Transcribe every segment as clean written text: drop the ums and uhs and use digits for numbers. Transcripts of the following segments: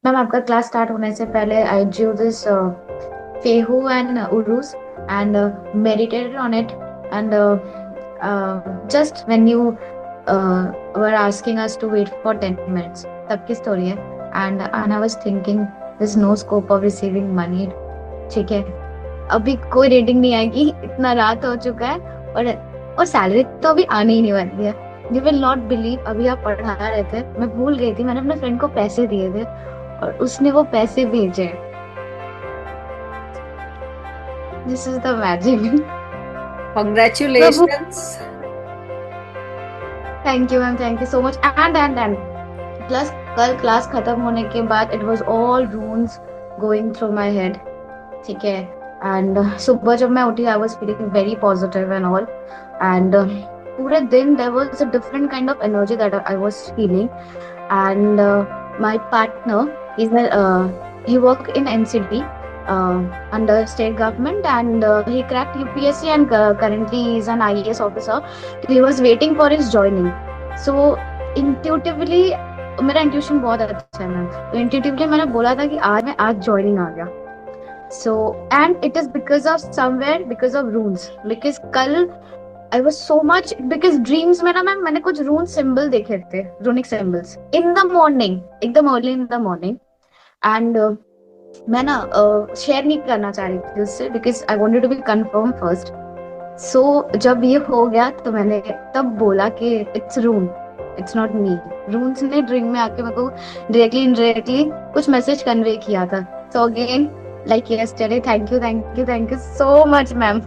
Ma'am आपका class start होने से पहले I drew this fehu and urus and meditated on it and just when you were asking us to wait for 10 minutes तब की story है and I was thinking there's no scope of receiving money. ठीक है, अभी कोई rating नहीं आएगी, इतना रात हो चुका है और सैलरी तो अभी आने ही नहीं वाली है. यू विल नॉट बिलीव, अभी आप पढ़ा रहे थे, मैं भूल गई थी, मैंने अपने फ्रेंड को पैसे दिए थे और उसने वो पैसे भेजे. This is the magic. Prabhu, Congratulations. Thank you ma'am, thank you so much. And plus कल क्लास खत्म होने के बाद it was all runes going through my head. ठीक है, एंड सुबह जब मैं उठी I was feeling very positive and all. And पूरे दिन there was a different kind of energy that I was feeling. And my partner is he work in NCT under state government, and he cracked UPSC, and currently he is an IAS officer. He was waiting for his joining. So intuitively मेरा intuition बहुत अच्छा है ma'am, तो intuitively मैंने बोला था कि आज ज्वाइनिंग आ गया. So and it is because of somewhere, because of rules, because कल I was so much, because dreams में ना मैम मैंने कुछ रून सिंबल देखे थे, runic symbols in the morning, एकदम early in the morning. And मैं ना शेयर नहीं करना चाह रही थी उससे, because I wanted to be confirm first. So जब ये हो गया तो मैंने तब बोला कि इट्स रून, इट्स नॉट मी. रून्स ने ड्रीम में आके मेरे को डायरेक्टली इनडायरेक्टली कुछ मैसेज कन्वे किया था. So again like yesterday, thank you, thank you, thank you so much ma'am.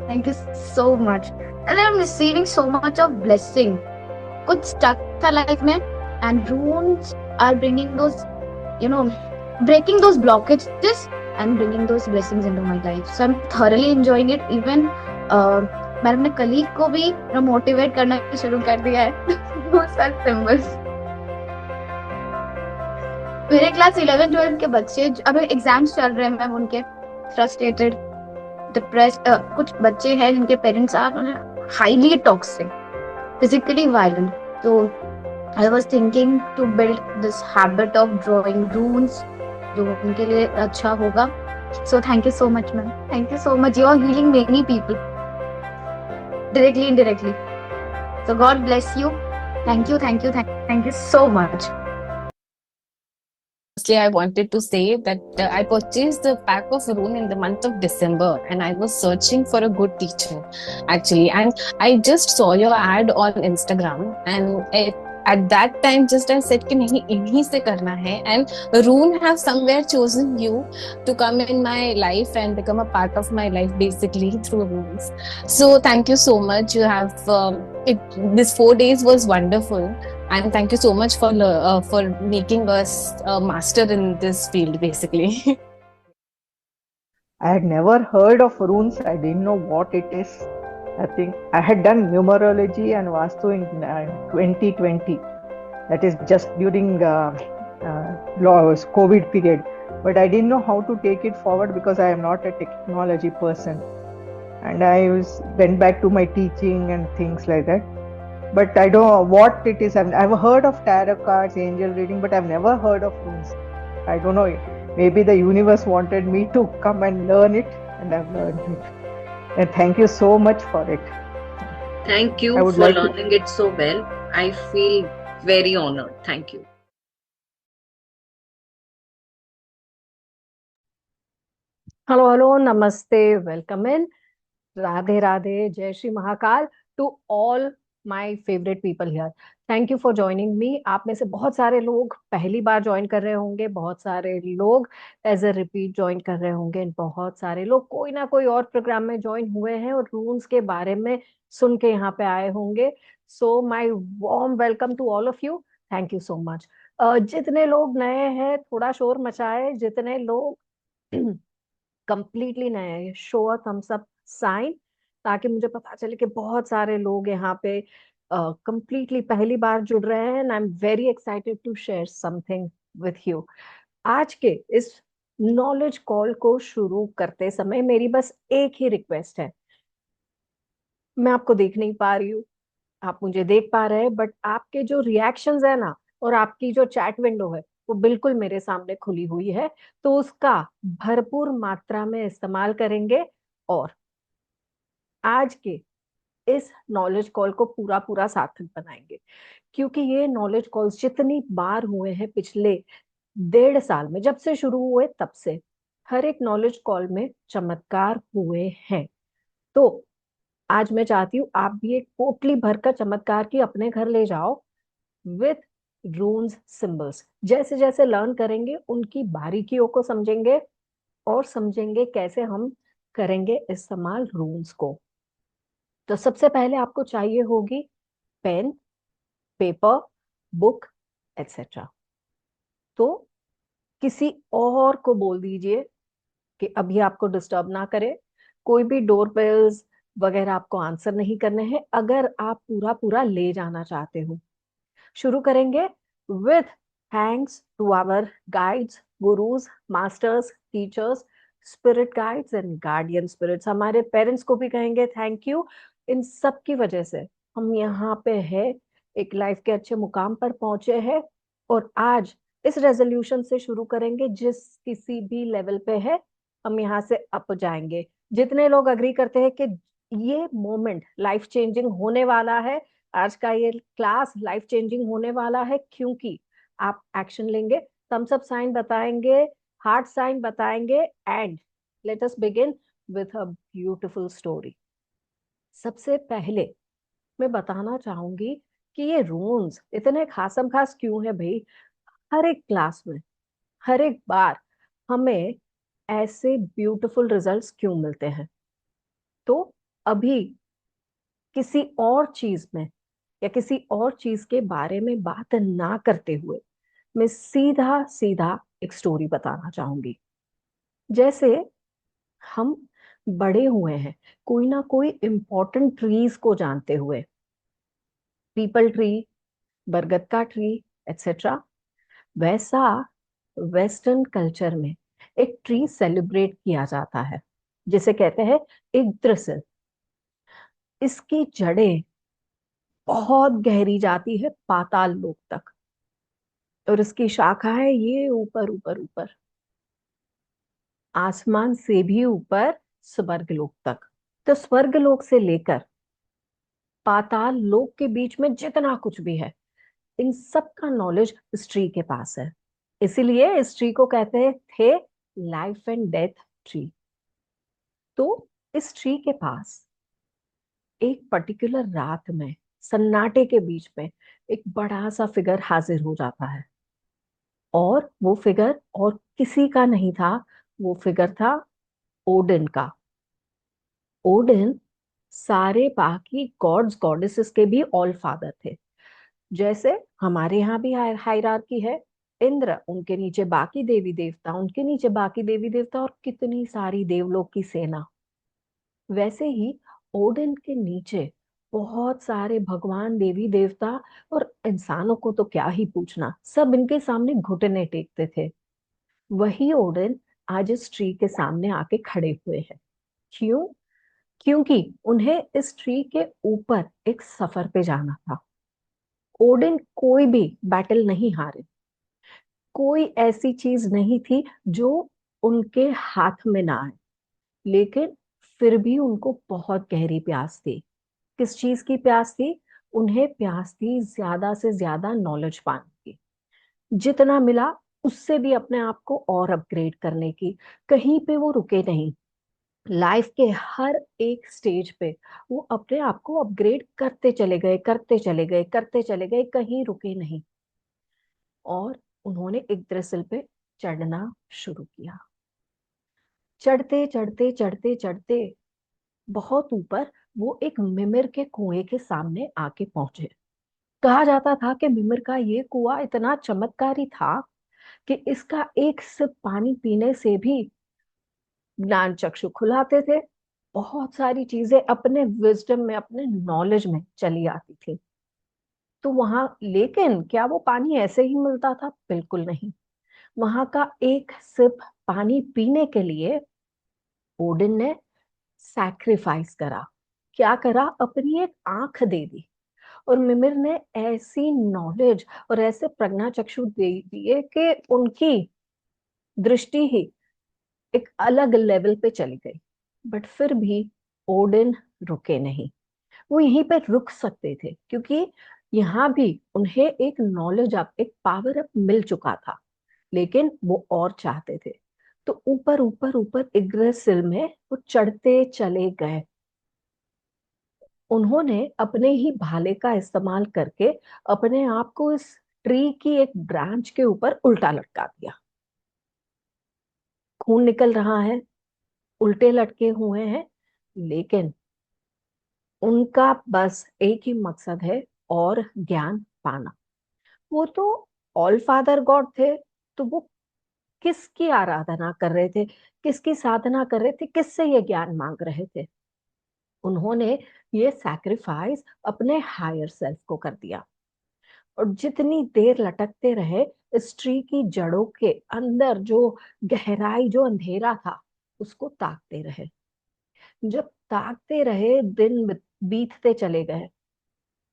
Thank you so much. And I'm receiving so much of blessing. कुछ stuck था life में, and runes are bringing those, you know, breaking those blockages and bringing those blessings into my life. So I'm thoroughly enjoying it. Even मैंने अपने colleague को भी motivate करना शुरू कर दिया है. वो सब सिंबल्स. मेरे क्लास 11 12 के बच्चे अभी एग्जाम्स चल रहे हैं मैम, उनके फ्रस्ट्रेटेड, डिप्रेस्ड, कुछ बच्चे हैं जिनके parents are highly toxic, physically violent. तो I was thinking to build this habit of drawing runes जो उनके लिए अच्छा होगा. So thank you so much ma'am, thank you so much. You are healing many people directly indirectly. So God bless you. Thank you, thank you, thank you so much. Firstly, I wanted to say that I purchased the pack of Rune in the month of December, and I was searching for a good teacher actually. And I just saw your ad on Instagram, and at that time, just I said कि नहीं इन्हीं से करना है. And Rune have somewhere chosen you to come in my life and become a part of my life basically through Runes. So thank you so much. You have this 4 days was wonderful, and thank you so much for making us a master in this field basically. I had never heard of runes. I didn't know what it is. I think I had done numerology and Vastu in 2020. That is just during COVID period. But I didn't know how to take it forward because I am not a technology person. And went back to my teaching and things like that. But I don't know what it is. I've heard of tarot cards, angel reading, but I've never heard of runes. I don't know. Maybe the universe wanted me to come and learn it, and I've learned it. And thank you so much for it. Thank I you would for like to. learning it so well. I feel very honored. Thank you. Hello, hello, namaste, welcome in. Radhe Radhe, Jai Shri Mahakal to all my favorite people here. Thank you for joining me. आप में से बहुत सारे लोग पहली बार join कर रहे होंगे, बहुत सारे लोग एज अ रिपीट ज्वाइन कर रहे होंगे, बहुत सारे लोग कोई ना कोई और प्रोग्राम में ज्वाइन हुए हैं और रूल्स के बारे में सुन के यहाँ पे आए होंगे. So my warm welcome to all of you. Thank you so much. जितने लोग नए हैं थोड़ा शोर मचाए, जितने लोग कंप्लीटली नया है, show a thumbs up sign, ताकि मुझे पता चले कि बहुत सारे लोग यहाँ पे कंप्लीटली पहली बार जुड़ रहे हैं. And I am very excited to share something with you. आज के इस नॉलेज कॉल को शुरू करते समय मेरी बस एक ही रिक्वेस्ट है. मैं आपको देख नहीं पा रही हूँ, आप मुझे देख पा रहे हैं, बट आपके जो रिएक्शंस है ना, और आपकी जो चैट विंडो है, वो बिल्कुल मेरे सामने खुली हुई है, तो उसका भरपूर मात्रा में इस्तेमाल करेंगे और आज के इस नॉलेज कॉल को पूरा पूरा सार्थक बनाएंगे। क्योंकि ये नॉलेज कॉल्स जितनी बार हुए हैं पिछले 1.5 साल में, जब से शुरू हुए तब से हर एक नॉलेज कॉल में चमत्कार हुए हैं। तो आज मैं चाहती हूँ आप भी एक पोटली भरकर चमत्कार की अपने घर ले जाओ विथ रून्स सिंबल्स। जैसे जैसे लर्न करेंगे उनकी बारीकियों को समझेंगे और समझेंगे कैसे हम करेंगे इस्तेमाल रून्स को। तो सबसे पहले आपको चाहिए होगी पेन, पेपर, बुक, एटसेट्रा। तो किसी और को बोल दीजिए कि अभी आपको डिस्टर्ब ना करे, कोई भी डोर बेल्स वगैरह आपको आंसर नहीं करने हैं अगर आप पूरा पूरा ले जाना चाहते हो। शुरू करेंगे with thanks to our guides, gurus, masters, teachers, spirit guides and guardian spirits. हमारे पेरेंट्स को भी कहेंगे थैंक यू, इन सब की वजह से हम यहाँ पे है, एक लाइफ के अच्छे मुकाम पर पहुंचे हैं। और आज इस रेजोल्यूशन से शुरू करेंगे, जिस किसी भी लेवल पे है हम यहाँ से अप जाएंगे। जितने लोग अग्री करते हैं कि ये मोमेंट लाइफ चेंजिंग होने वाला है, आज का ये क्लास लाइफ चेंजिंग होने वाला है, क्योंकि आप एक्शन लेंगे, थम्स अप साइन बताएंगे, हार्ट साइन बताएंगे and let us begin with a beautiful story. सबसे पहले मैं बताना चाहूंगी कि ये रून्स इतने खासम खास क्यों है भाई। हर एक क्लास में, हर एक बार हमें ऐसे ब्यूटीफुल रिजल्ट्स क्यों मिलते हैं। तो अभी किसी और चीज में या किसी और चीज के बारे में बात ना करते हुए मैं सीधा सीधा एक स्टोरी बताना चाहूंगी। जैसे हम बड़े हुए हैं कोई ना कोई इम्पोर्टेंट ट्रीज को जानते हुए, पीपल ट्री, बरगद का ट्री, एटसेट्रा। वैसा वेस्टर्न कल्चर में एक ट्री सेलिब्रेट किया जाता है जिसे कहते हैं यग्द्रसिल। इसकी जड़ें बहुत गहरी जाती है पाताल लोक तक और इसकी शाखाएं ये ऊपर ऊपर ऊपर आसमान से भी ऊपर स्वर्ग लोक तक। तो स्वर्ग लोक से लेकर पाताल लोक के बीच में जितना कुछ भी है, इन सब का नॉलेज इस ट्री के पास है। इसीलिए इस ट्री को कहते थे लाइफ एंड डेथ ट्री। तो इस ट्री के पास एक पर्टिकुलर रात में सन्नाटे के बीच में एक बड़ा सा फिगर हाजिर हो जाता है और वो फिगर और किसी का नहीं था, वो फिगर था ओडिन का। ओडिन सारे बाकी गॉड्स गॉडेसेस के भी ऑल फादर थे। जैसे हमारे यहाँ भी हायरार्की है, इंद्र, उनके नीचे बाकी देवी देवता, उनके नीचे बाकी देवी देवता और कितनी सारी देवलोक की सेना, वैसे ही ओडिन के नीचे बहुत सारे भगवान, देवी देवता और इंसानों को तो क्या ही पूछना, सब इनके सामने घुटने टेकते थे। वही ओडिन आज इस ट्री के सामने आके खड़े हुए हैं। क्यों? क्योंकि उन्हें इस ट्री के ऊपर एक सफर पे जाना था। ओडिन कोई भी बैटल नहीं हारे, कोई ऐसी चीज नहीं थी जो उनके हाथ में ना आए, लेकिन फिर भी उनको बहुत गहरी प्यास थी। किस चीज की प्यास थी? उन्हें प्यास थी ज्यादा से ज्यादा नॉलेज पाने की, जितना मिला उससे भी अपने आप को और अपग्रेड करने की। कहीं पे वो रुके नहीं, लाइफ के हर एक स्टेज पे वो अपने आप को अपग्रेड करते चले गए, करते चले गए, करते चले गए, कहीं रुके नहीं। और उन्होंने एक दरअसल पे चढ़ना शुरू किया। चढ़ते चढ़ते चढ़ते चढ़ते बहुत ऊपर वो एक मिमिर के कुएं के सामने आके पहुंचे। कहा जाता था कि मिमिर का ये कुआं इतना चमत्कारी था कि इसका एक सिप पानी पीने से भी ज्ञान चक्षु खुलाते थे, बहुत सारी चीजें अपने विजडम में, अपने नॉलेज में चली आती थी। तो वहां, लेकिन क्या वो पानी ऐसे ही मिलता था? बिल्कुल नहीं। वहां का एक सिप पानी पीने के लिए ओडिन ने सैक्रिफाइस करा। क्या करा? अपनी एक आंख दे दी। और मिमिर ने ऐसी नॉलेज और ऐसे प्रज्ञा चक्षु दे दिए कि उनकी दृष्टि ही एक अलग लेवल पे चली गई। बट फिर भी ओडिन रुके नहीं। वो यहीं पे रुक सकते थे क्योंकि यहाँ भी उन्हें एक नॉलेज अप, एक पावर अप मिल चुका था, लेकिन वो और चाहते थे। तो ऊपर ऊपर ऊपर इग्रेसिव में वो चढ़ते चले गए। उन्होंने अपने ही भाले का इस्तेमाल करके अपने आप को इस ट्री की एक ब्रांच के ऊपर उल्टा लटका दिया। खून निकल रहा है, उल्टे लटके हुए हैं, लेकिन उनका बस एक ही मकसद है, और ज्ञान पाना। वो तो ऑल फादर गॉड थे, तो वो किसकी आराधना कर रहे थे, किसकी साधना कर रहे थे, किससे ये ज्ञान मांग रहे थे? उन्होंने ये सैक्रिफाइस अपने हायर सेल्फ को कर दिया। और जितनी देर लटकते रहे, इस ट्री की जड़ों के अंदर जो गहराई, जो अंधेरा था, उसको ताकते रहे। जब ताकते रहे, दिन बीतते चले गए,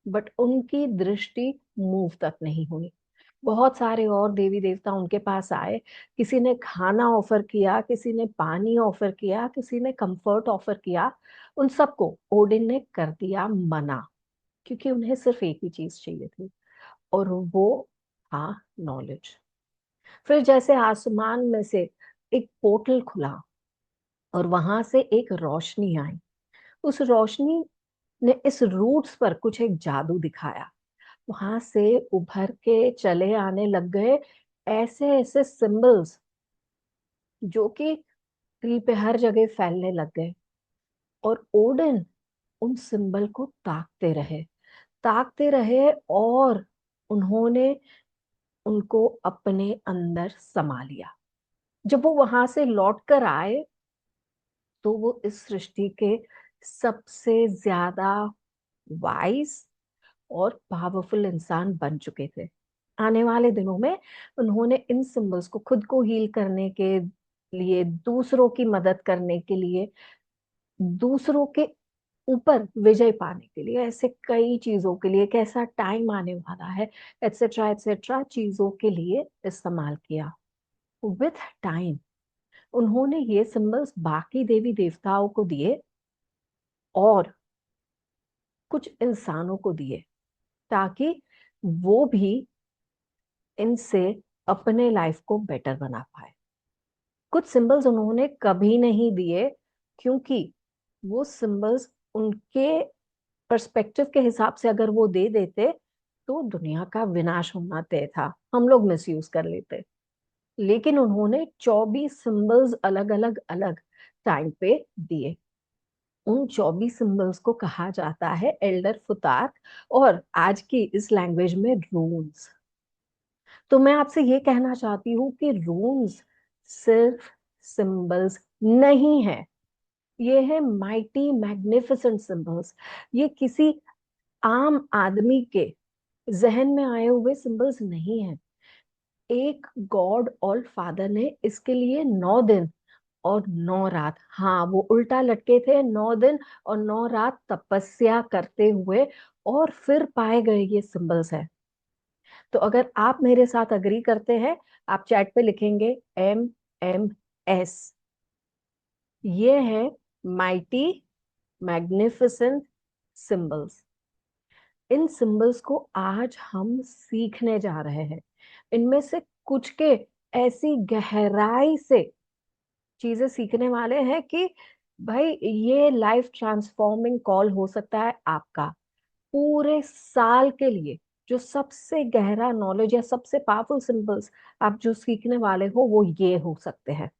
बट उनकी दृष्टि मूव तक नहीं हुई। बहुत सारे और देवी देवता उनके पास आए। किसी ने खाना ऑफर किया, किसी ने पानी ऑफर किया, किसी ने कंफर्ट ऑफर किया। उन सबको ओडिन ने कर दिया मना, क्योंकि उन्हें सिर्फ एक ही चीज चाहिए थी, और वो था नॉलेज। फिर जैसे आसमान में से एक पोर्टल खुला और वहां से एक रोशनी आई। उस रोशनी ने इस रूट्स पर कुछ एक जादू दिखाया। वहां से उभर के चले आने लग गए ऐसे ऐसे सिंबल्स, जो कि ट्री पे हर जगह फैलने लग गए। और ओडिन उन सिंबल को ताकते रहे, और उन्होंने उनको अपने अंदर समा लिया। जब वो वहां से लौट कर आए, तो वो इस सृष्टि के सबसे ज्यादा वाइज और पावरफुल इंसान बन चुके थे। आने वाले दिनों में उन्होंने इन सिंबल्स को खुद को हील करने के लिए, दूसरों की मदद करने के लिए, दूसरों के ऊपर विजय पाने के लिए, ऐसे कई चीजों के लिए, कैसा टाइम आने वाला है, एटसेट्रा एटसेट्रा चीजों के लिए इस्तेमाल किया। विथ टाइम उन्होंने ये सिंबल्स बाकी देवी देवताओं को दिए और कुछ इंसानों को दिए, ताकि वो भी इनसे अपने लाइफ को बेटर बना पाए। कुछ सिंबल्स उन्होंने कभी नहीं दिए, क्योंकि वो सिंबल्स उनके पर्सपेक्टिव के हिसाब से अगर वो दे देते, तो दुनिया का विनाश होना तय था, हम लोग मिसयूज कर लेते। लेकिन उन्होंने 24 सिंबल्स अलग अलग अलग टाइम पे दिए। उन 24 सिंबल्स को कहा जाता है एल्डर फुतार, और आज की इस लैंग्वेज में रून्स। तो मैं आपसे ये कहना चाहती हूँ कि रून्स सिर्फ सिंबल्स नहीं है, ये है माइटी मैग्निफिसेंट सिंबल्स। ये किसी आम आदमी के जहन में आए हुए सिंबल्स नहीं है। एक गॉड ऑल फादर ने इसके लिए 9 दिन और 9 रात, हाँ वो उल्टा लटके थे, 9 दिन और 9 रात तपस्या करते हुए, और फिर पाए गए ये सिंबल्स है। तो अगर आप मेरे साथ अग्री करते हैं, आप चैट पे लिखेंगे MMS। ये है माइटी मैग्निफिसेंट सिंबल्स। इन सिंबल्स को आज हम सीखने जा रहे हैं। इनमें से कुछ के ऐसी गहराई से चीजें सीखने वाले हैं कि भाई ये लाइफ ट्रांसफॉर्मिंग कॉल हो सकता है आपका। पूरे साल के लिए जो सबसे गहरा नॉलेज या सबसे पावरफुल सिंबल्स आप जो सीखने वाले हो, वो ये हो सकते हैं।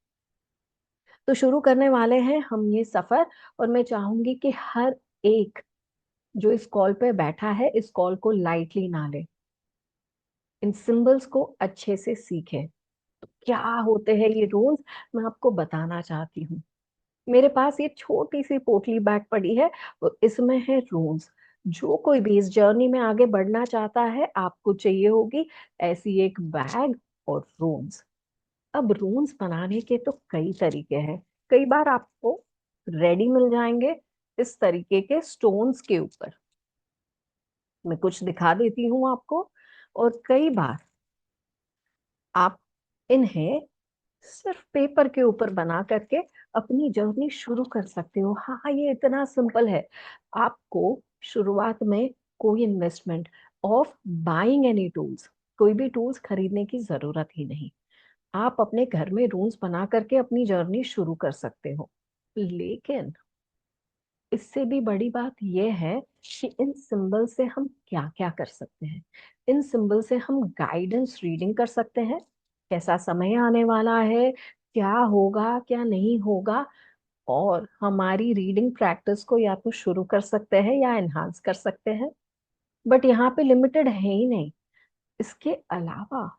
तो शुरू करने वाले हैं हम ये सफर, और मैं चाहूंगी कि हर एक जो इस कॉल पे बैठा है, इस कॉल को लाइटली ना ले, इन सिंबल्स को अच्छे से सीखे। तो क्या होते हैं ये रूल्स, मैं आपको बताना चाहती हूँ। मेरे पास ये छोटी सी पोटली बैग पड़ी है, तो इसमें है रून्स। जो कोई भी इस जर्नी में आगे बढ़ना चाहता है, आपको चाहिए होगी ऐसी एक बैग और रून्स। अब रून्स बनाने के तो कई तरीके हैं। कई बार आपको रेडी मिल जाएंगे इस तरीके के स्टोन्स के ऊपर। मैं कुछ दिखा देती हूँ आपको, और कई बार आप इन्हें सिर्फ पेपर के ऊपर बना करके अपनी जर्नी शुरू कर सकते हो। हाँ, ये इतना सिंपल है। आपको शुरुआत में कोई investment of buying any tools, कोई भी टूल्स खरीदने की जरूरत ही नहीं। आप अपने घर में रूम्स बना करके अपनी जर्नी शुरू कर सकते हो। लेकिन इससे भी बड़ी बात यह है कि इन सिंबल से हम क्या क्या कर सकते हैं। इन सिंबल से हम गाइडेंस रीडिंग कर सकते हैं, कैसा समय आने वाला है, क्या होगा क्या नहीं होगा, और हमारी रीडिंग प्रैक्टिस को या तो शुरू कर सकते हैं या एनहांस कर सकते हैं। बट यहाँ पे लिमिटेड है ही नहीं, इसके अलावा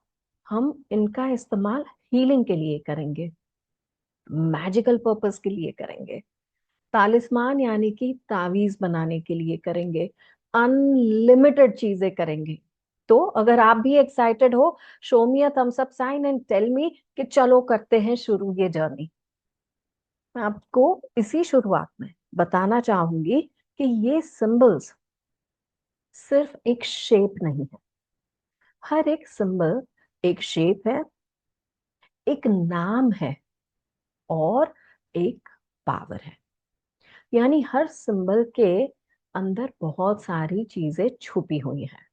हम इनका इस्तेमाल हीलिंग के लिए करेंगे, मैजिकल पर्पस के लिए करेंगे, तालिस्मान यानी कि तावीज बनाने के लिए करेंगे, अनलिमिटेड चीजें करेंगे। तो अगर आप भी एक्साइटेड हो, show me a thumbs up sign and tell me कि चलो करते हैं शुरू ये जर्नी। मैं आपको इसी शुरुआत में बताना चाहूंगी कि ये सिंबल्स सिर्फ एक शेप नहीं है। हर एक सिंबल एक शेप है, एक नाम है, और एक पावर है। यानी हर सिंबल के अंदर बहुत सारी चीजें छुपी हुई हैं।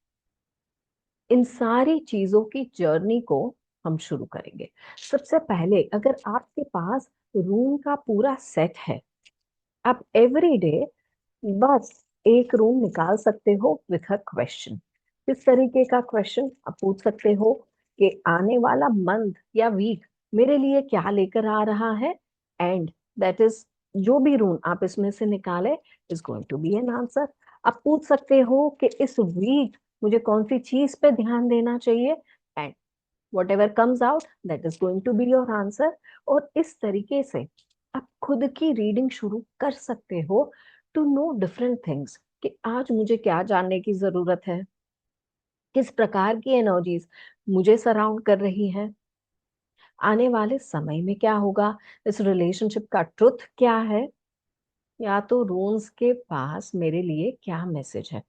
इन सारी चीजों की जर्नी को हम शुरू करेंगे। सबसे पहले, अगर आपके पास रूम का पूरा सेट है, आप एवरी डे बस एक रूम निकाल सकते हो विथ अ क्वेश्चन। किस तरीके का क्वेश्चन आप पूछ सकते हो कि आने वाला मंथ या वीक मेरे लिए क्या लेकर आ रहा है, एंड दैट इज, जो भी रूम आप इसमें से निकाले is going to be an answer. आप पूछ सकते हो कि इस वीक मुझे कौन सी चीज पे ध्यान देना चाहिए, and whatever comes out that is going to be your answer. और इस तरीके से आप खुद की रीडिंग शुरू कर सकते हो टू नो डिफरेंट थिंग्स, कि आज मुझे क्या जानने की जरूरत है, किस प्रकार की एनर्जीज मुझे सराउंड कर रही है, आने वाले समय में क्या होगा, इस रिलेशनशिप का ट्रुथ क्या है, या तो रून्स के पास मेरे लिए क्या मैसेज है।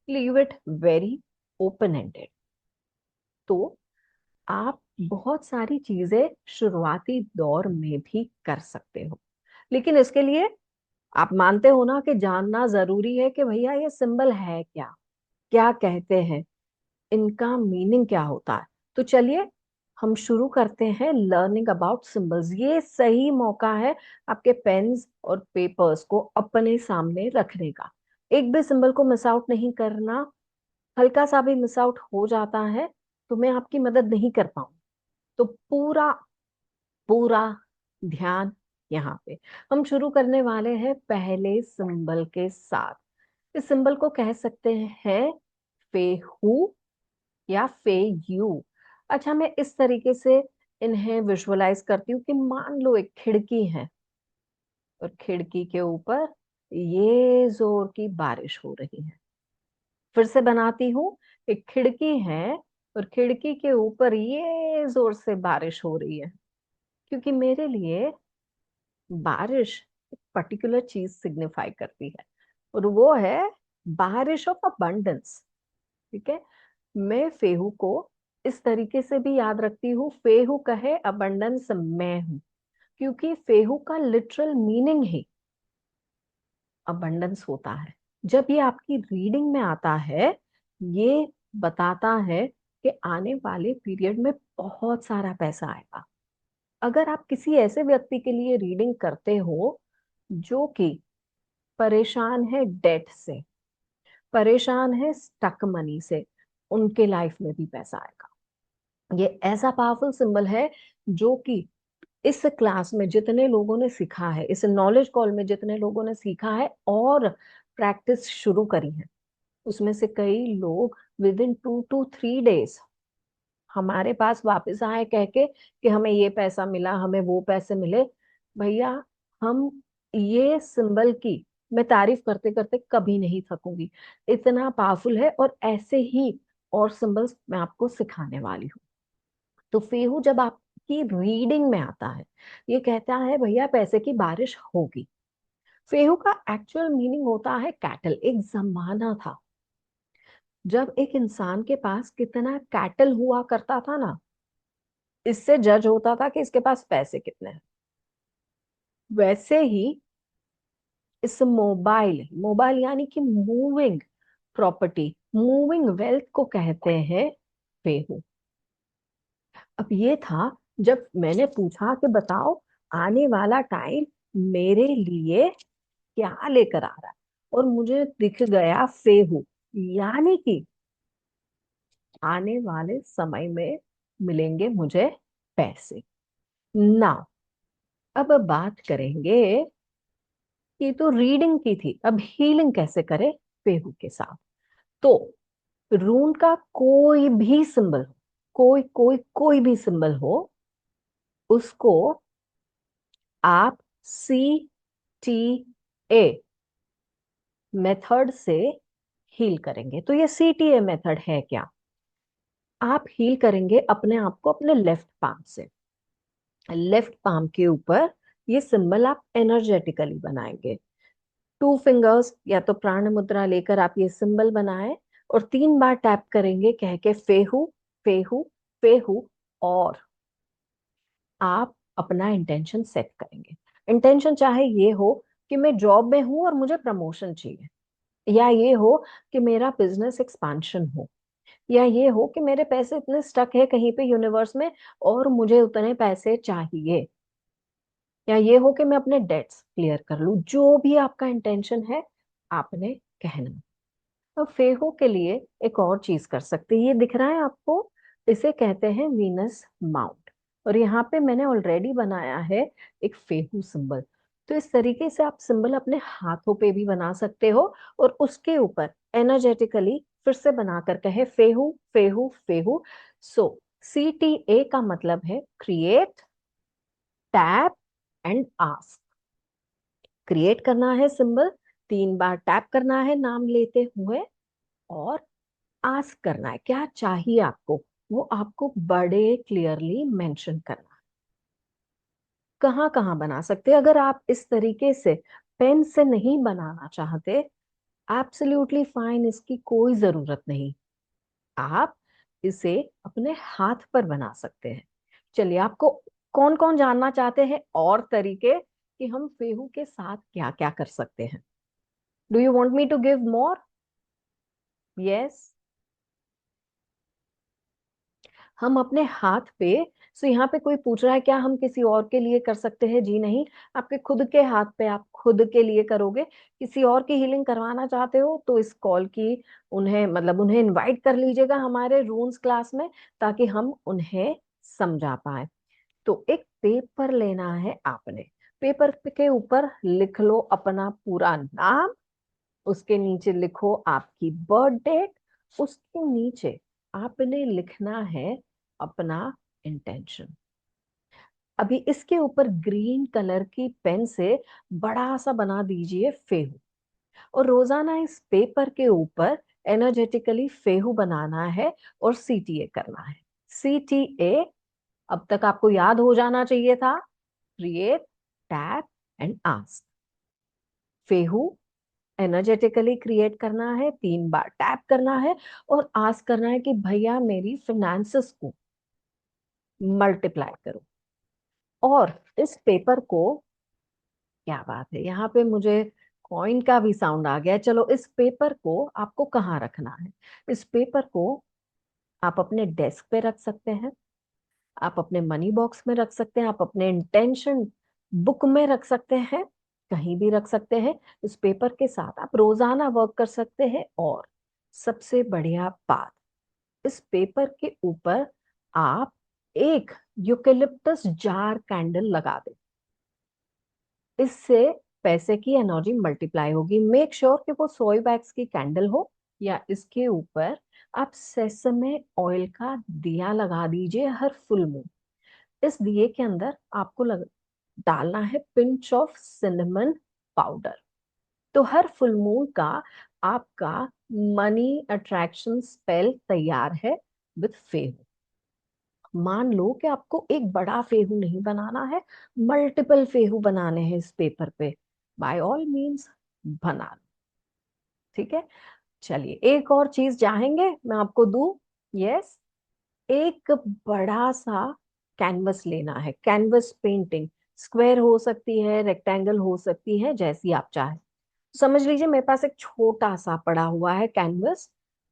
Leave it very open ended. तो आप बहुत सारी चीजें शुरुआती दौर में भी कर सकते हो, लेकिन इसके लिए आप मानते हो ना कि जानना जरूरी है कि भैया ये सिंबल है क्या, क्या कहते हैं, इनका मीनिंग क्या होता है। तो चलिए हम शुरू करते हैं लर्निंग अबाउट सिंबल्स। ये सही मौका है आपके पेन्स और पेपर्स को अपने सामने रखने का। एक भी सिंबल को मिस आउट नहीं करना। हल्का सा भी मिस आउट हो जाता है तो मैं आपकी मदद नहीं कर पाऊं। तो पूरा पूरा ध्यान यहाँ पे। हम शुरू करने वाले हैं पहले सिंबल के साथ। इस सिंबल को कह सकते हैं फेहू या फे यू। अच्छा, मैं इस तरीके से इन्हें विजुअलाइज करती हूँ कि मान लो एक खिड़की है, और खिड़की के ऊपर ये जोर की बारिश हो रही है। फिर से बनाती हूँ, एक खिड़की है और खिड़की के ऊपर ये जोर से बारिश हो रही है, क्योंकि मेरे लिए बारिश एक पर्टिकुलर चीज सिग्निफाई करती है, और वो है बारिश ऑफ अबंडेंस। ठीक है, मैं फेहू को इस तरीके से भी याद रखती हूँ, फेहू कहे अबंडेंस मैं हूं, क्योंकि फेहू का लिटरल मीनिंग ही अबंडेंस होता है। जब ये आपकी रीडिंग में आता है, ये बताता है कि आने वाले पीरियड में बहुत सारा पैसा आएगा। अगर आप किसी ऐसे व्यक्ति के लिए रीडिंग करते हो जो कि परेशान है डेट से, परेशान है स्टक मनी से, उनके लाइफ में भी पैसा आएगा। ये ऐसा पावरफुल सिंबल है जो कि इस क्लास में जितने लोगों ने सीखा है, इस नॉलेज कॉल में जितने लोगों ने सीखा है और प्रैक्टिस शुरू करी है, उसमें से कई लोग विद इन 2 to 3 days हमारे पास वापस आए कह के कि हमें ये पैसा मिला, हमें वो पैसे मिले। भैया, हम ये सिंबल की मैं तारीफ करते करते कभी नहीं थकूंगी, इतना पावरफुल है। और ऐसे ही और सिंबल्स मैं आपको सिखाने वाली हूँ। तो फेहू जब आपकी रीडिंग में आता है, ये कहता है भैया पैसे की बारिश होगी। फेहू का एक्चुअल मीनिंग होता है कैटल। एक जमाना था जब एक इंसान के पास कितना कैटल हुआ करता था ना, इससे जज होता था कि इसके पास पैसे कितने हैं। वैसे ही इस मोबाइल मोबाइल यानी कि मूविंग प्रॉपर्टी, मूविंग वेल्थ को कहते हैं फेहू। अब ये था जब मैंने पूछा कि बताओ आने वाला टाइम मेरे लिए क्या लेकर आ रहा है, और मुझे दिख गया फेहू, यानी कि आने वाले समय में मिलेंगे मुझे पैसे। ना, अब बात करेंगे कि तो रीडिंग की थी, अब हीलिंग कैसे करे फेहू के साथ। तो रून का कोई भी सिंबल, कोई भी सिंबल हो, उसको आप CTA मेथड से हील करेंगे। तो ये CTA मेथड है क्या? आप हील करेंगे अपने आप को अपने लेफ्ट पाम से। लेफ्ट पाम के ऊपर ये सिंबल आप एनर्जेटिकली बनाएंगे। 2 फिंगर्स या तो प्राण मुद्रा लेकर आप ये सिंबल बनाएं, और 3 बार टैप करेंगे कह के फेहू फेहू फेहू, और आप अपना इंटेंशन सेट करेंगे। इंटेंशन चाहे ये हो कि मैं जॉब में हूं और मुझे प्रमोशन चाहिए, या ये हो कि मेरा बिजनेस एक्सपांशन हो, या ये हो कि मेरे पैसे इतने स्टक है कहीं पे यूनिवर्स में और मुझे उतने पैसे चाहिए, या ये हो कि मैं अपने डेट्स क्लियर कर लूं। जो भी आपका इंटेंशन है आपने कहना। अब फेहू के लिए एक और चीज कर सकते हैं, ये दिख रहा है आपको, इसे कहते हैं वीनस माउंट, और यहाँ पे मैंने ऑलरेडी बनाया है एक फेहू सिंबल। तो इस तरीके से आप सिंबल अपने हाथों पे भी बना सकते हो, और उसके ऊपर एनर्जेटिकली फिर से बनाकर कहे फेहू फेहू फेहू। सो CTA का मतलब है create, tap and ask. Create करना है सिंबल, 3 बार टैप करना है नाम लेते हुए, और आस्क करना है क्या चाहिए आपको, वो आपको बड़े क्लियरली मेंशन करना है। कहाँ कहाँ बना सकते हैं? अगर आप इस तरीके से पेन से नहीं बनाना चाहते, एब्सोल्युटली फाइन, इसकी कोई जरूरत नहीं। आप इसे अपने हाथ पर बना सकते हैं। चलिए, आपको कौन कौन जानना चाहते हैं और तरीके कि हम फेहू के साथ क्या क्या कर सकते हैं? Do you want me to give more? Yes. हम अपने हाथ पे, सो यहाँ पे कोई पूछ रहा है क्या हम किसी और के लिए कर सकते हैं? जी नहीं, आपके खुद के हाथ पे आप खुद के लिए करोगे। किसी और की हीलिंग करवाना चाहते हो तो इस कॉल की उन्हें मतलब उन्हें इनवाइट कर लीजिएगा हमारे रून्स क्लास में, ताकि हम उन्हें समझा पाए। तो एक पेपर लेना है आपने, पेपर के ऊपर लिख लो अपना पूरा नाम, उसके नीचे लिखो आपकी बर्थ डेट, उसके नीचे आपने लिखना है अपना इंटेंशन। अभी इसके ऊपर ग्रीन कलर की पेन से बड़ा सा बना दीजिए फेहू, और रोजाना इस पेपर के ऊपर एनर्जेटिकली फेहू बनाना है और CTA करना है। CTA अब तक आपको याद हो जाना चाहिए था, create, tap and ask. Fehu energetically create करना है, 3 बार टैप करना है, और आस्क करना है कि भैया मेरी फिनेंसेस को मल्टीप्लाई करो। और इस पेपर को, क्या बात है, यहाँ पे मुझे कॉइन का भी साउंड आ गया। चलो, इस पेपर को आपको कहाँ रखना है? इस पेपर को आप अपने डेस्क पे रख सकते हैं, आप अपने मनी बॉक्स में रख सकते हैं, आप अपने इंटेंशन बुक में रख सकते हैं, कहीं भी रख सकते हैं। इस पेपर के साथ आप रोजाना वर्क कर सकते हैं। और सबसे बढ़िया बात, इस पेपर के ऊपर आप एक यूकेलिप्टस जार कैंडल लगा दें। इससे पैसे की एनर्जी मल्टीप्लाई होगी। मेक श्योर कि वो सोई वैक्स की कैंडल हो, या इसके ऊपर आप सेसमे ऑयल का दिया लगा दीजिए हर फुल मून। इस दिए के अंदर आपको डालना है पिंच ऑफ सिनेमन पाउडर। तो हर फुल मून का आपका मनी अट्रैक्शन स्पेल तैयार है विथ फेहू। मान लो कि आपको एक बड़ा फेहू नहीं बनाना है, मल्टीपल फेहू बनाने हैं इस पेपर पे, बाय ऑल मीन्स बना लो। ठीक है, चलिए एक और चीज चाहेंगे मैं आपको दूं? यस, एक बड़ा सा कैनवस लेना है, कैनवस पेंटिंग। स्क्वायर हो सकती है, रेक्टेंगल हो सकती है, जैसी आप चाहें। समझ लीजिए मेरे पास एक छोटा सा पड़ा हुआ है कैनवस।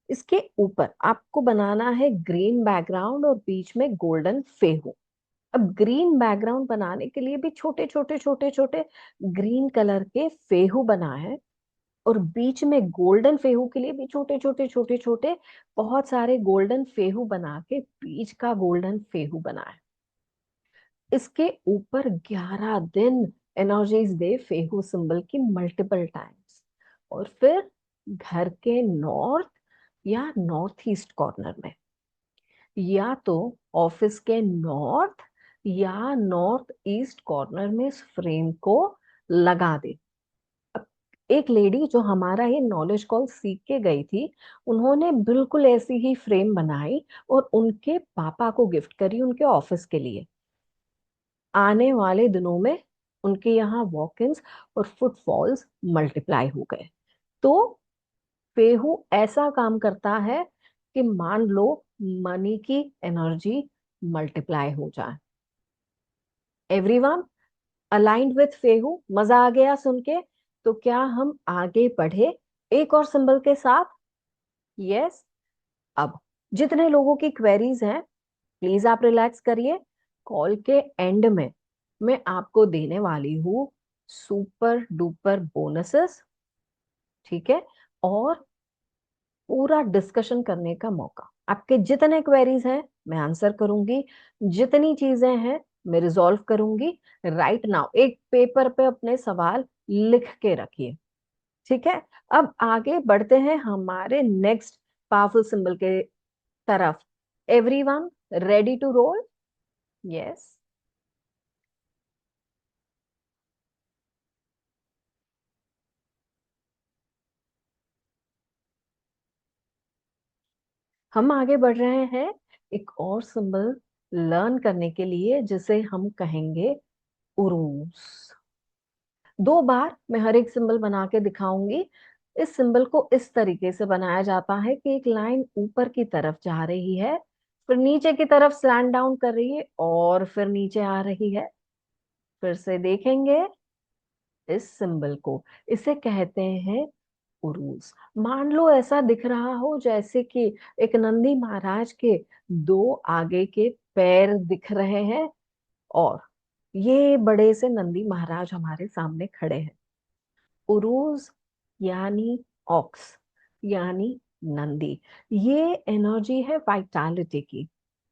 इसके ऊपर आपको बनाना है ग्रीन बैकग्राउंड और बीच में गोल्डन फेहू। अब ग्रीन बैकग्राउंड बनाने के लिए भी छोटे छोटे छोटे छोटे ग्रीन कलर के फेहू बना है, और बीच में गोल्डन फेहू के लिए भी छोटे छोटे छोटे छोटे बहुत सारे गोल्डन फेहू बना के बीच का गोल्डन फेहू बना है। इसके ऊपर 11 दिन एनर्जीज दे फेहू सिंबल की मल्टीपल टाइम्स, और फिर घर के नॉर्थ या नॉर्थ ईस्ट कॉर्नर में, या तो ऑफिस के नॉर्थ या नॉर्थ ईस्ट कॉर्नर में इस फ्रेम को लगा दे। अब एक लेडी जो हमारा ये नॉलेज कॉल सीख के गई थी, उन्होंने बिल्कुल ऐसी ही फ्रेम बनाई और उनके पापा को गिफ्ट करी उनके ऑफिस के लिए। आने वाले दिनों में उनके यहाँ वॉक इन्स और फुटफॉल्स मल्टीप्लाई हो गए। तो फेहू ऐसा काम करता है कि मान लो मनी की एनर्जी मल्टीप्लाई हो जाए। Everyone aligned with Fehu? मजा आ गया सुन के? तो क्या हम आगे बढ़े एक और सिंबल के साथ? यस। अब जितने लोगों की क्वेरीज हैं प्लीज आप रिलैक्स करिए। कॉल के एंड में मैं आपको देने वाली हूँ सुपर डुपर बोनसेस, ठीक है, और पूरा डिस्कशन करने का मौका। आपके जितने क्वेरीज हैं मैं आंसर करूंगी, जितनी चीजें हैं मैं रिजॉल्व करूंगी। राइट नाउ एक पेपर पे अपने सवाल लिख के रखिए, ठीक है। अब आगे बढ़ते हैं हमारे नेक्स्ट पावरफुल सिंबल के तरफ। Everyone ready to roll? Yes. हम आगे बढ़ रहे हैं एक और सिंबल लर्न करने के लिए, जिसे हम कहेंगे उरूस। 2 बार मैं हर एक सिंबल बना के दिखाऊंगी। इस सिंबल को इस तरीके से बनाया जाता है कि एक लाइन ऊपर की तरफ जा रही है, फिर नीचे की तरफ स्लैंड डाउन कर रही है और फिर नीचे आ रही है। फिर से देखेंगे इस सिंबल को, इसे कहते हैं उरूस। मान लो ऐसा दिख रहा हो जैसे कि एक नंदी महाराज के 2 आगे के पैर दिख रहे हैं, और ये बड़े से नंदी महाराज हमारे सामने खड़े हैं। उरूस यानी ऑक्स, यानी नंदी। ये एनर्जी है वाइटालिटी की,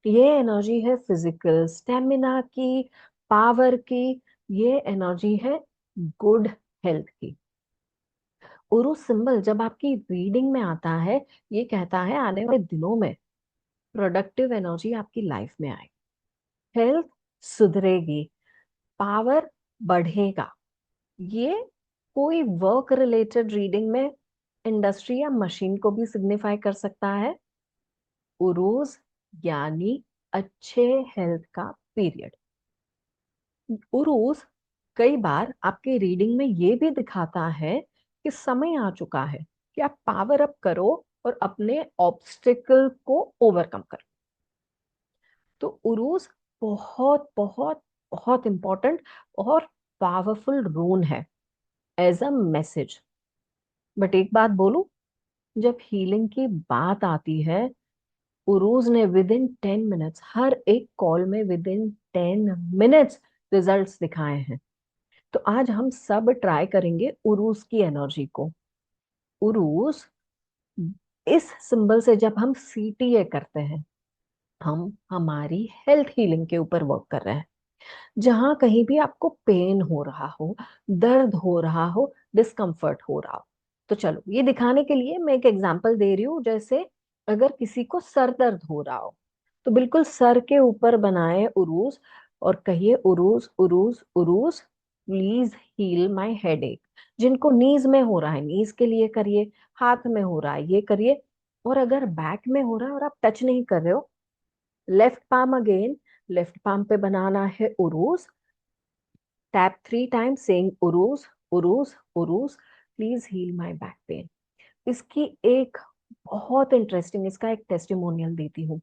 ये एनर्जी है फिजिकल स्टेमिना की, पावर की, ये एनर्जी है गुड हेल्थ की। उरूस सिंबल जब आपकी रीडिंग में आता है, ये कहता है आने वाले दिनों में प्रोडक्टिव एनर्जी आपकी लाइफ में आएगी, हेल्थ सुधरेगी, पावर बढ़ेगा। ये कोई वर्क रिलेटेड रीडिंग में इंडस्ट्री या मशीन को भी सिग्निफाई कर सकता है। उरूस यानी अच्छे हेल्थ का पीरियड। उरूस कई बार आपके रीडिंग में ये भी दिखाता है कि समय आ चुका है कि आप पावर अप करो और अपने ऑब्स्टिकल को ओवरकम करो। तो उरूस बहुत बहुत बहुत इंपॉर्टेंट और पावरफुल रून है एज अ मैसेज। बट एक बात बोलूं, जब हीलिंग की बात आती है, उरूज ने विद इन 10 मिनट्स, हर एक कॉल में विद इन 10 मिनट्स रिजल्ट्स दिखाए हैं। तो आज हम सब ट्राई करेंगे उरूस की एनर्जी को। उरूस, इस सिंबल से जब हम सीटीए करते हैं, हम हमारी हेल्थ हीलिंग के ऊपर वर्क कर रहे हैं। जहां कहीं भी आपको पेन हो रहा हो, दर्द हो रहा हो, डिस्कम्फर्ट हो रहा हो, तो चलो ये दिखाने के लिए मैं एक एग्जांपल दे रही हूँ। जैसे अगर किसी को सर दर्द हो रहा हो, तो बिल्कुल सर के ऊपर बनाए उरूस और कहिए उरूस उरूस उरूस, प्लीज हील माय हेडेक। जिनको नीज में हो रहा है नीज के लिए करिए, हाथ में हो रहा है ये करिए, और अगर बैक में हो रहा है और आप टच नहीं कर रहे हो, left palm again, left palm पे बनाना है उरूस। Tap 3 times saying Uruz, Uruz, Uruz, please heal my back pain. इसकी एक बहुत इंटरेस्टिंग, इसका एक टेस्टिमोनियल देती हूँ,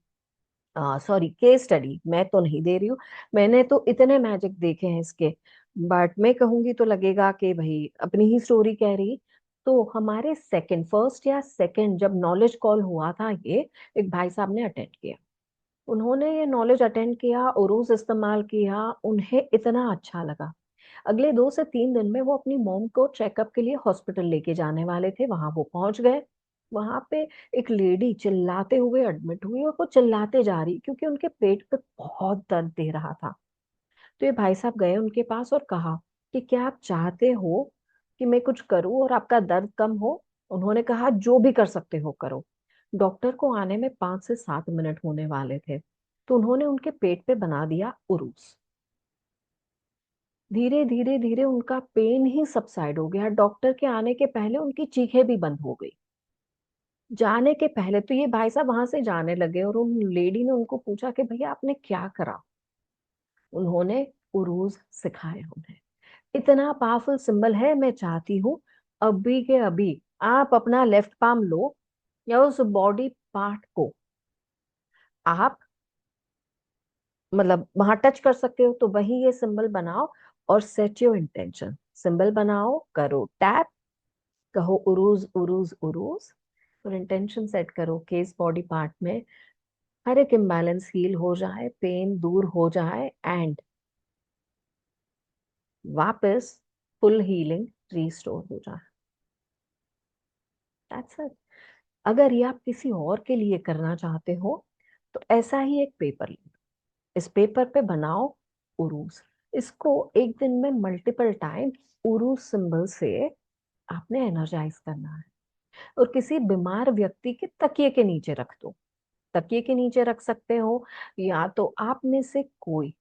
सॉरी केस स्टडी, मैं तो नहीं दे रही हूँ, मैंने तो इतने मैजिक देखे हैं इसके, बट मैं कहूंगी तो लगेगा कि भाई अपनी ही स्टोरी कह रही। तो हमारे सेकंड, फर्स्ट या सेकंड जब नॉलेज कॉल हुआ था, ये एक भाई साहब ने अटेंड किया, उन्होंने ये नॉलेज अटेंड किया, उरूस इस्तेमाल किया, उन्हें इतना अच्छा लगा। अगले 2 से 3 दिन में वो अपनी मॉम को चेकअप के लिए हॉस्पिटल लेके जाने वाले थे, वहां वो पहुंच गए। वहां पे एक लेडी चिल्लाते हुए एडमिट हुई, और वो चिल्लाते जा रही क्योंकि उनके पेट पे बहुत दर्द दे रहा था। तो ये भाई साहब गए उनके पास और कहा कि क्या आप चाहते हो कि मैं कुछ करूं और आपका दर्द कम हो? उन्होंने कहा जो भी कर सकते हो करो। डॉक्टर को आने में 5 से 7 मिनट होने वाले थे, तो उन्होंने उनके पेट पे बना दिया उरूस। धीरे धीरे धीरे उनका पेन ही सबसाइड हो गया, डॉक्टर के आने के पहले उनकी चीखें भी बंद हो गई। जाने के पहले तो ये भाई साहब वहां से जाने लगे, और उन लेडी ने उनको पूछा कि भैया आपने क्या करा? उन्होंने उरूज सिखाया उन्हें। इतना पावरफुल सिंबल है, मैं चाहती हूँ अभी के अभी आप अपना लेफ्ट पाम लो, या उस बॉडी पार्ट को आप मतलब वहां टच कर सकते हो, तो वही ये सिंबल बनाओ और सेट योर इंटेंशन। सिंबल बनाओ, करो टैप, कहो उरूज उरूज उरूज, और इंटेंशन सेट करो कि इस बॉडी पार्ट में हर एक इम्बैलेंस हील हो जाए, पेन दूर हो जाए, एंड वापस फुल हीलिंग रिस्टोर हो जाए। That's it. अगर ये आप किसी और के लिए करना चाहते हो, तो ऐसा ही एक पेपर लो, इस पेपर पे बनाओ उरूस। इसको एक दिन में मल्टीपल टाइम उरूस सिंबल से आपने एनर्जाइज करना है, और किसी बीमार व्यक्ति के तकिए के नीचे रख दो। तकिए के नीचे रख सकते हो, या तो आप में से कोई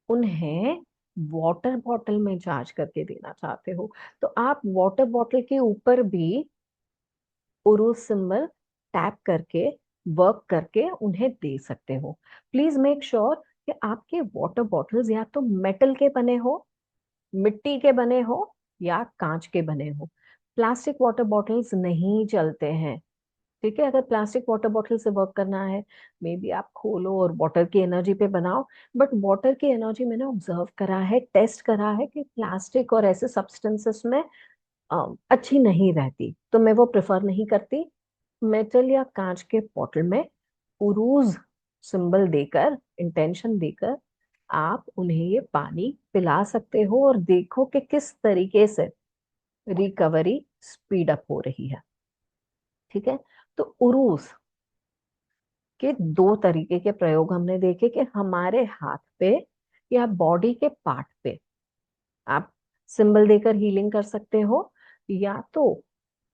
उन्हें वाटर बॉटल में चार्ज करके देना चाहते हो, तो आप वाटर बॉटल के ऊपर भी उरूस सिंबल टैप करके, वर्क करके उन्हें दे सकते हो। प्लीज मेक श्योर कि आपके वाटर बॉटल्स या तो मेटल के बने हो, मिट्टी के बने हो, या कांच के बने हो। प्लास्टिक वाटर बॉटल्स नहीं चलते हैं। ठीक है, अगर प्लास्टिक वाटर बॉटल से वर्क करना है, मे बी आप खोलो और वाटर की एनर्जी पे बनाओ। बट वाटर की एनर्जी मैंने ऑब्जर्व करा है, टेस्ट करा है कि प्लास्टिक और ऐसे सब्सटेंसेस में अच्छी नहीं रहती, तो मैं वो प्रेफर नहीं करती। मेटल या कांच के बॉटल में उरूज सिंबल देकर, इंटेंशन देकर, आप उन्हें ये पानी पिला सकते हो, और देखो कि किस तरीके से रिकवरी स्पीड अप हो रही है। ठीक है, तो उरूज के 2 तरीके के प्रयोग हमने देखे कि हमारे हाथ पे या बॉडी के पार्ट पे आप सिंबल देकर हीलिंग कर सकते हो, या तो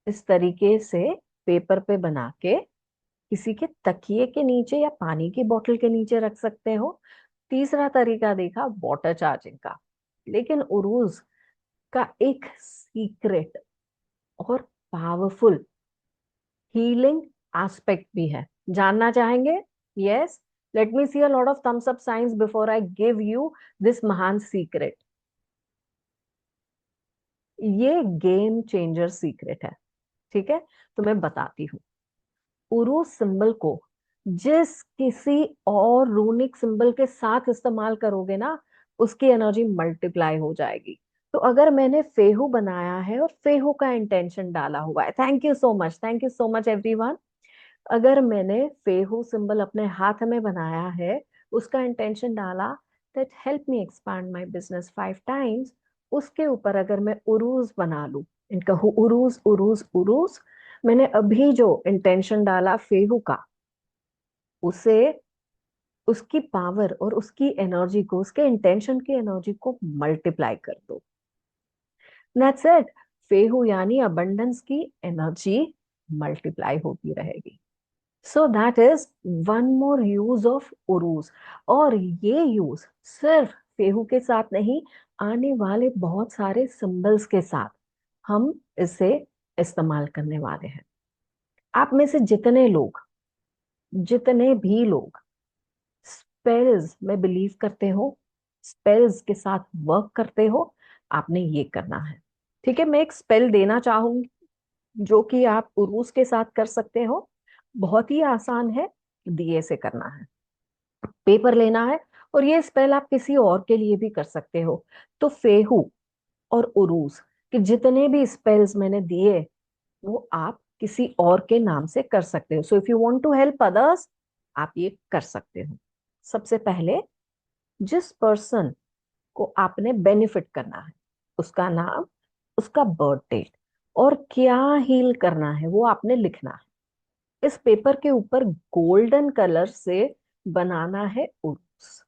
इस तरीके से पेपर पे बना के किसी के तकिए के नीचे या पानी की बोतल के नीचे रख सकते हो। तीसरा तरीका देखा वाटर चार्जिंग का, लेकिन उरूज का एक सीक्रेट और पावरफुल हीलिंग एस्पेक्ट भी है। जानना चाहेंगे? Yes, let me see a lot of thumbs up signs before I give you this महान सीक्रेट। ये गेम चेंजर सीक्रेट है। ठीक है, तो मैं बताती हूँ। उरूस सिंबल को जिस किसी और रूनिक सिंबल के साथ इस्तेमाल करोगे ना, उसकी एनर्जी मल्टीप्लाई हो जाएगी। तो अगर मैंने फेहू बनाया है और फेहू का इंटेंशन डाला हुआ है, thank you so much, thank you so much everyone. अगर मैंने फेहू सिंबल अपने हाथ में बनाया है, उसका इंटेंशन डाला that help me expand my business 5 times, उसके ऊपर अगर मैं उरूज बना लूं, इनका उरूज उरूज उरूज, मैंने अभी जो इंटेंशन डाला फेहू का, उसे, उसकी पावर और उसकी एनर्जी को, उसके इंटेंशन की एनर्जी को मल्टीप्लाई कर दो। That's it. फेहू यानी अबंडेंस की एनर्जी मल्टीप्लाई होती रहेगी। So that is one more use of Uruz. और ये यूज सिर्फ फेहू के साथ नहीं, आने वाले बहुत सारे सिंबल्स के साथ हम इसे इस्तेमाल करने वाले हैं। आप में से जितने भी लोग स्पेल्स में बिलीव करते हो, स्पेल्स के साथ वर्क करते हो, आपने ये करना है। ठीक है, मैं एक स्पेल देना चाहूंगी, जो कि आप उरूस के साथ कर सकते हो। बहुत ही आसान है, दिए से करना है। पेपर लेना है, और ये स्पेल आप किसी और के लिए भी कर सकते हो। तो फेहू और उरूस के जितने भी स्पेल्स मैंने दिए, वो आप किसी और के नाम से कर सकते हो। So if you want to help others, आप ये कर सकते हो। सबसे पहले जिस पर्सन को आपने बेनिफिट करना है, उसका नाम, उसका बर्थ डेट और क्या हील करना है, वो आपने लिखना है। इस पेपर के ऊपर गोल्डन कलर से बनाना है उर्स।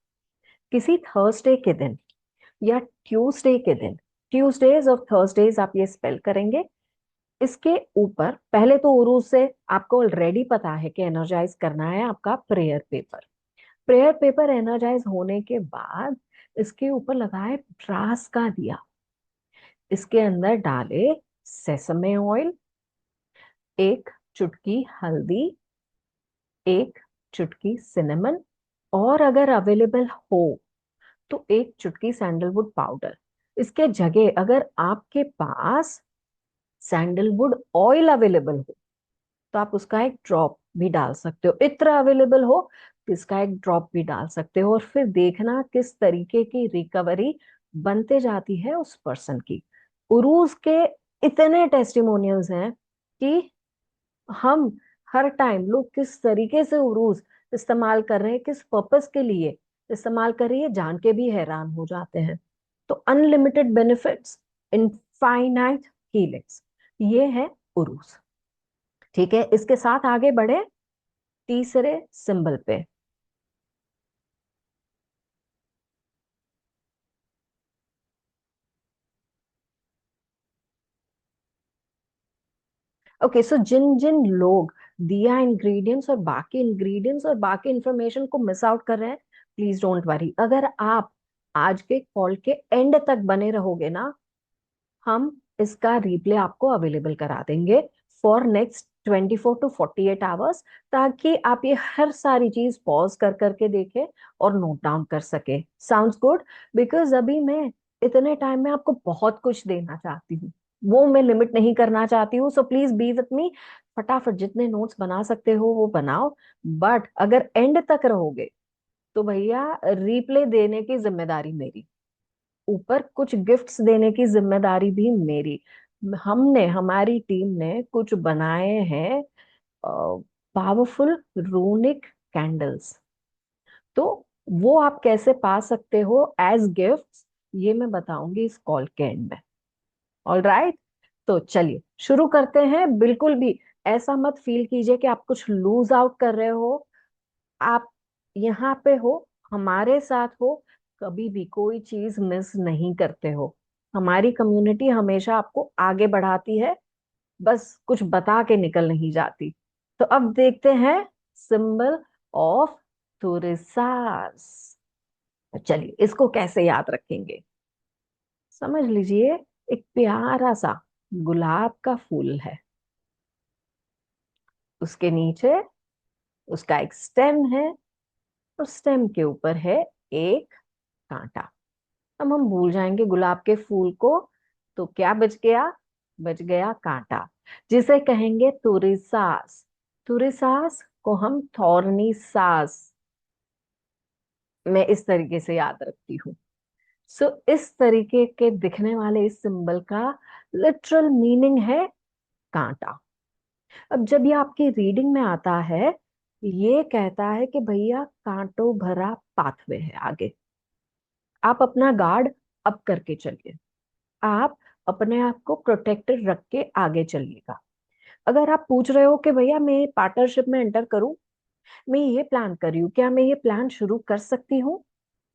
किसी थर्सडे के दिन या ट्यूसडे के दिन, ट्यूसडेज और थर्सडेज आप ये स्पेल करेंगे। इसके ऊपर पहले तो उरूस से आपको ऑलरेडी पता है कि एनर्जाइज करना है आपका prayer paper. Prayer paper energise होने के बाद इसके ऊपर लगाए ब्रास का दिया। इसके अंदर डाले सेसमे ऑयल, एक चुटकी हल्दी, एक चुटकी सिनेमन, और अगर अवेलेबल हो तो एक चुटकी सैंडलवुड पाउडर। इसके जगह अगर आपके पास सैंडलवुड ऑयल अवेलेबल हो तो आप उसका एक ड्रॉप भी डाल सकते हो। इत्र अवेलेबल हो तो इसका एक ड्रॉप भी डाल सकते हो, और फिर देखना किस तरीके की रिकवरी बनते जाती है उस पर्सन की। उरूस के इतने टेस्टिमोनियल्स हैं कि हम हर टाइम लोग किस तरीके से उरूस इस्तेमाल कर रहे हैं, किस पर्पस के लिए इस्तेमाल कर रही है, जान के भी हैरान हो जाते हैं। तो अनलिमिटेड बेनिफिट्स, इनफाइनाइट हीलिंग्स, ये है उरूस। ठीक है, इसके साथ आगे बढ़े तीसरे सिंबल पे। ओके, सो जिन जिन लोग दिया इंग्रेडिएंट्स और बाकी इंफॉर्मेशन को मिस आउट कर रहे हैं, प्लीज डोंट वरी। अगर आप आज के कॉल के एंड तक बने रहोगे ना, हम इसका रिप्ले आपको अवेलेबल करा देंगे फॉर नेक्स्ट 24 to 48 आवर्स, ताकि आप ये हर सारी चीज पॉज कर करके देखें और नोट डाउन कर सके। Sounds good? बिकॉज अभी मैं इतने टाइम में आपको बहुत कुछ देना चाहती हूँ, वो मैं लिमिट नहीं करना चाहती हूँ। So please be with me, फटाफट जितने नोट्स बना सकते हो वो बनाओ। बट अगर एंड तक रहोगे तो भैया रिप्ले देने की जिम्मेदारी मेरी, ऊपर कुछ गिफ्ट्स देने की जिम्मेदारी भी मेरी। हमने, हमारी टीम ने कुछ बनाए हैं पावरफुल रूनिक कैंडल्स। तो वो आप कैसे पा सकते हो एज गिफ्ट्स, ये मैं बताऊंगी इस कॉल के एंड में। ऑल राइट, तो चलिए शुरू करते हैं। बिल्कुल भी ऐसा मत फील कीजिए कि आप कुछ लूज आउट कर रहे हो। आप यहाँ पे हो, हमारे साथ हो, कभी भी कोई चीज मिस नहीं करते हो। हमारी कम्युनिटी हमेशा आपको आगे बढ़ाती है, बस कुछ बता के निकल नहीं जाती। तो अब देखते हैं सिंबल ऑफ थोरेसास। चलिए इसको कैसे याद रखेंगे, समझ लीजिए। एक प्यारा सा गुलाब का फूल है, उसके नीचे उसका एक स्टेम है, और स्टेम के ऊपर है एक कांटा। अब हम भूल जाएंगे गुलाब के फूल को, तो क्या बच गया? बच गया कांटा, जिसे कहेंगे तुरिसास। तुरिसास को हम थॉर्नी सास मैं इस तरीके से याद रखती हूँ। सो इस तरीके के दिखने वाले इस सिंबल का लिटरल मीनिंग है कांटा। अब जब ये आपकी रीडिंग में आता है, ये कहता है कि भैया कांटों भरा पाथवे है आगे। आप अपना गार्ड अप करके चलिए, आप अपने आप को प्रोटेक्टेड रख के आगे चलिएगा। अगर आप पूछ रहे हो कि भैया मैं पार्टनरशिप में एंटर करूं, मैं ये प्लान कर रही हूँ, क्या मैं ये प्लान शुरू कर सकती हूँ?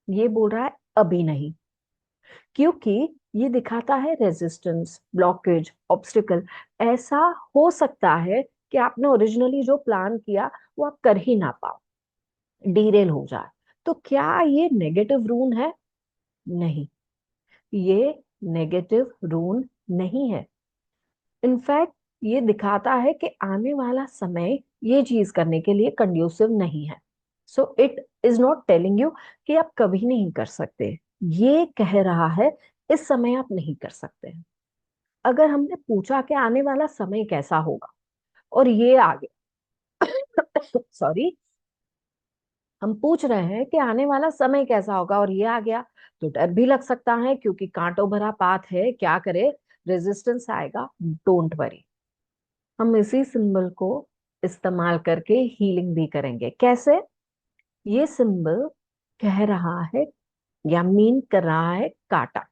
ये बोल रहा है अभी नहीं, क्योंकि ये दिखाता है रेजिस्टेंस, ब्लॉकेज, ऑब्स्टिकल। ऐसा हो सकता है कि आपने ओरिजिनली जो प्लान किया वो आप कर ही ना पाओ, डीरेल हो जाए। तो क्या ये नेगेटिव रून है? नहीं, ये नेगेटिव रून नहीं है। इनफैक्ट ये दिखाता है कि आने वाला समय ये चीज करने के लिए कंड्यूसिव नहीं है। So it is not telling you कि आप कभी नहीं कर सकते, ये कह रहा है इस समय आप नहीं कर सकते। अगर हमने पूछा कि आने वाला समय कैसा होगा और ये आ गया सॉरी, हम पूछ रहे हैं कि आने वाला समय कैसा होगा और ये आ गया, तो डर भी लग सकता है क्योंकि कांटों भरा पाथ है, क्या करे, रेजिस्टेंस आएगा। डोंट वरी, हम इसी सिंबल को इस्तेमाल करके हीलिंग भी करेंगे। कैसे? ये सिंबल कह रहा है या मीन कर रहा है कांटा।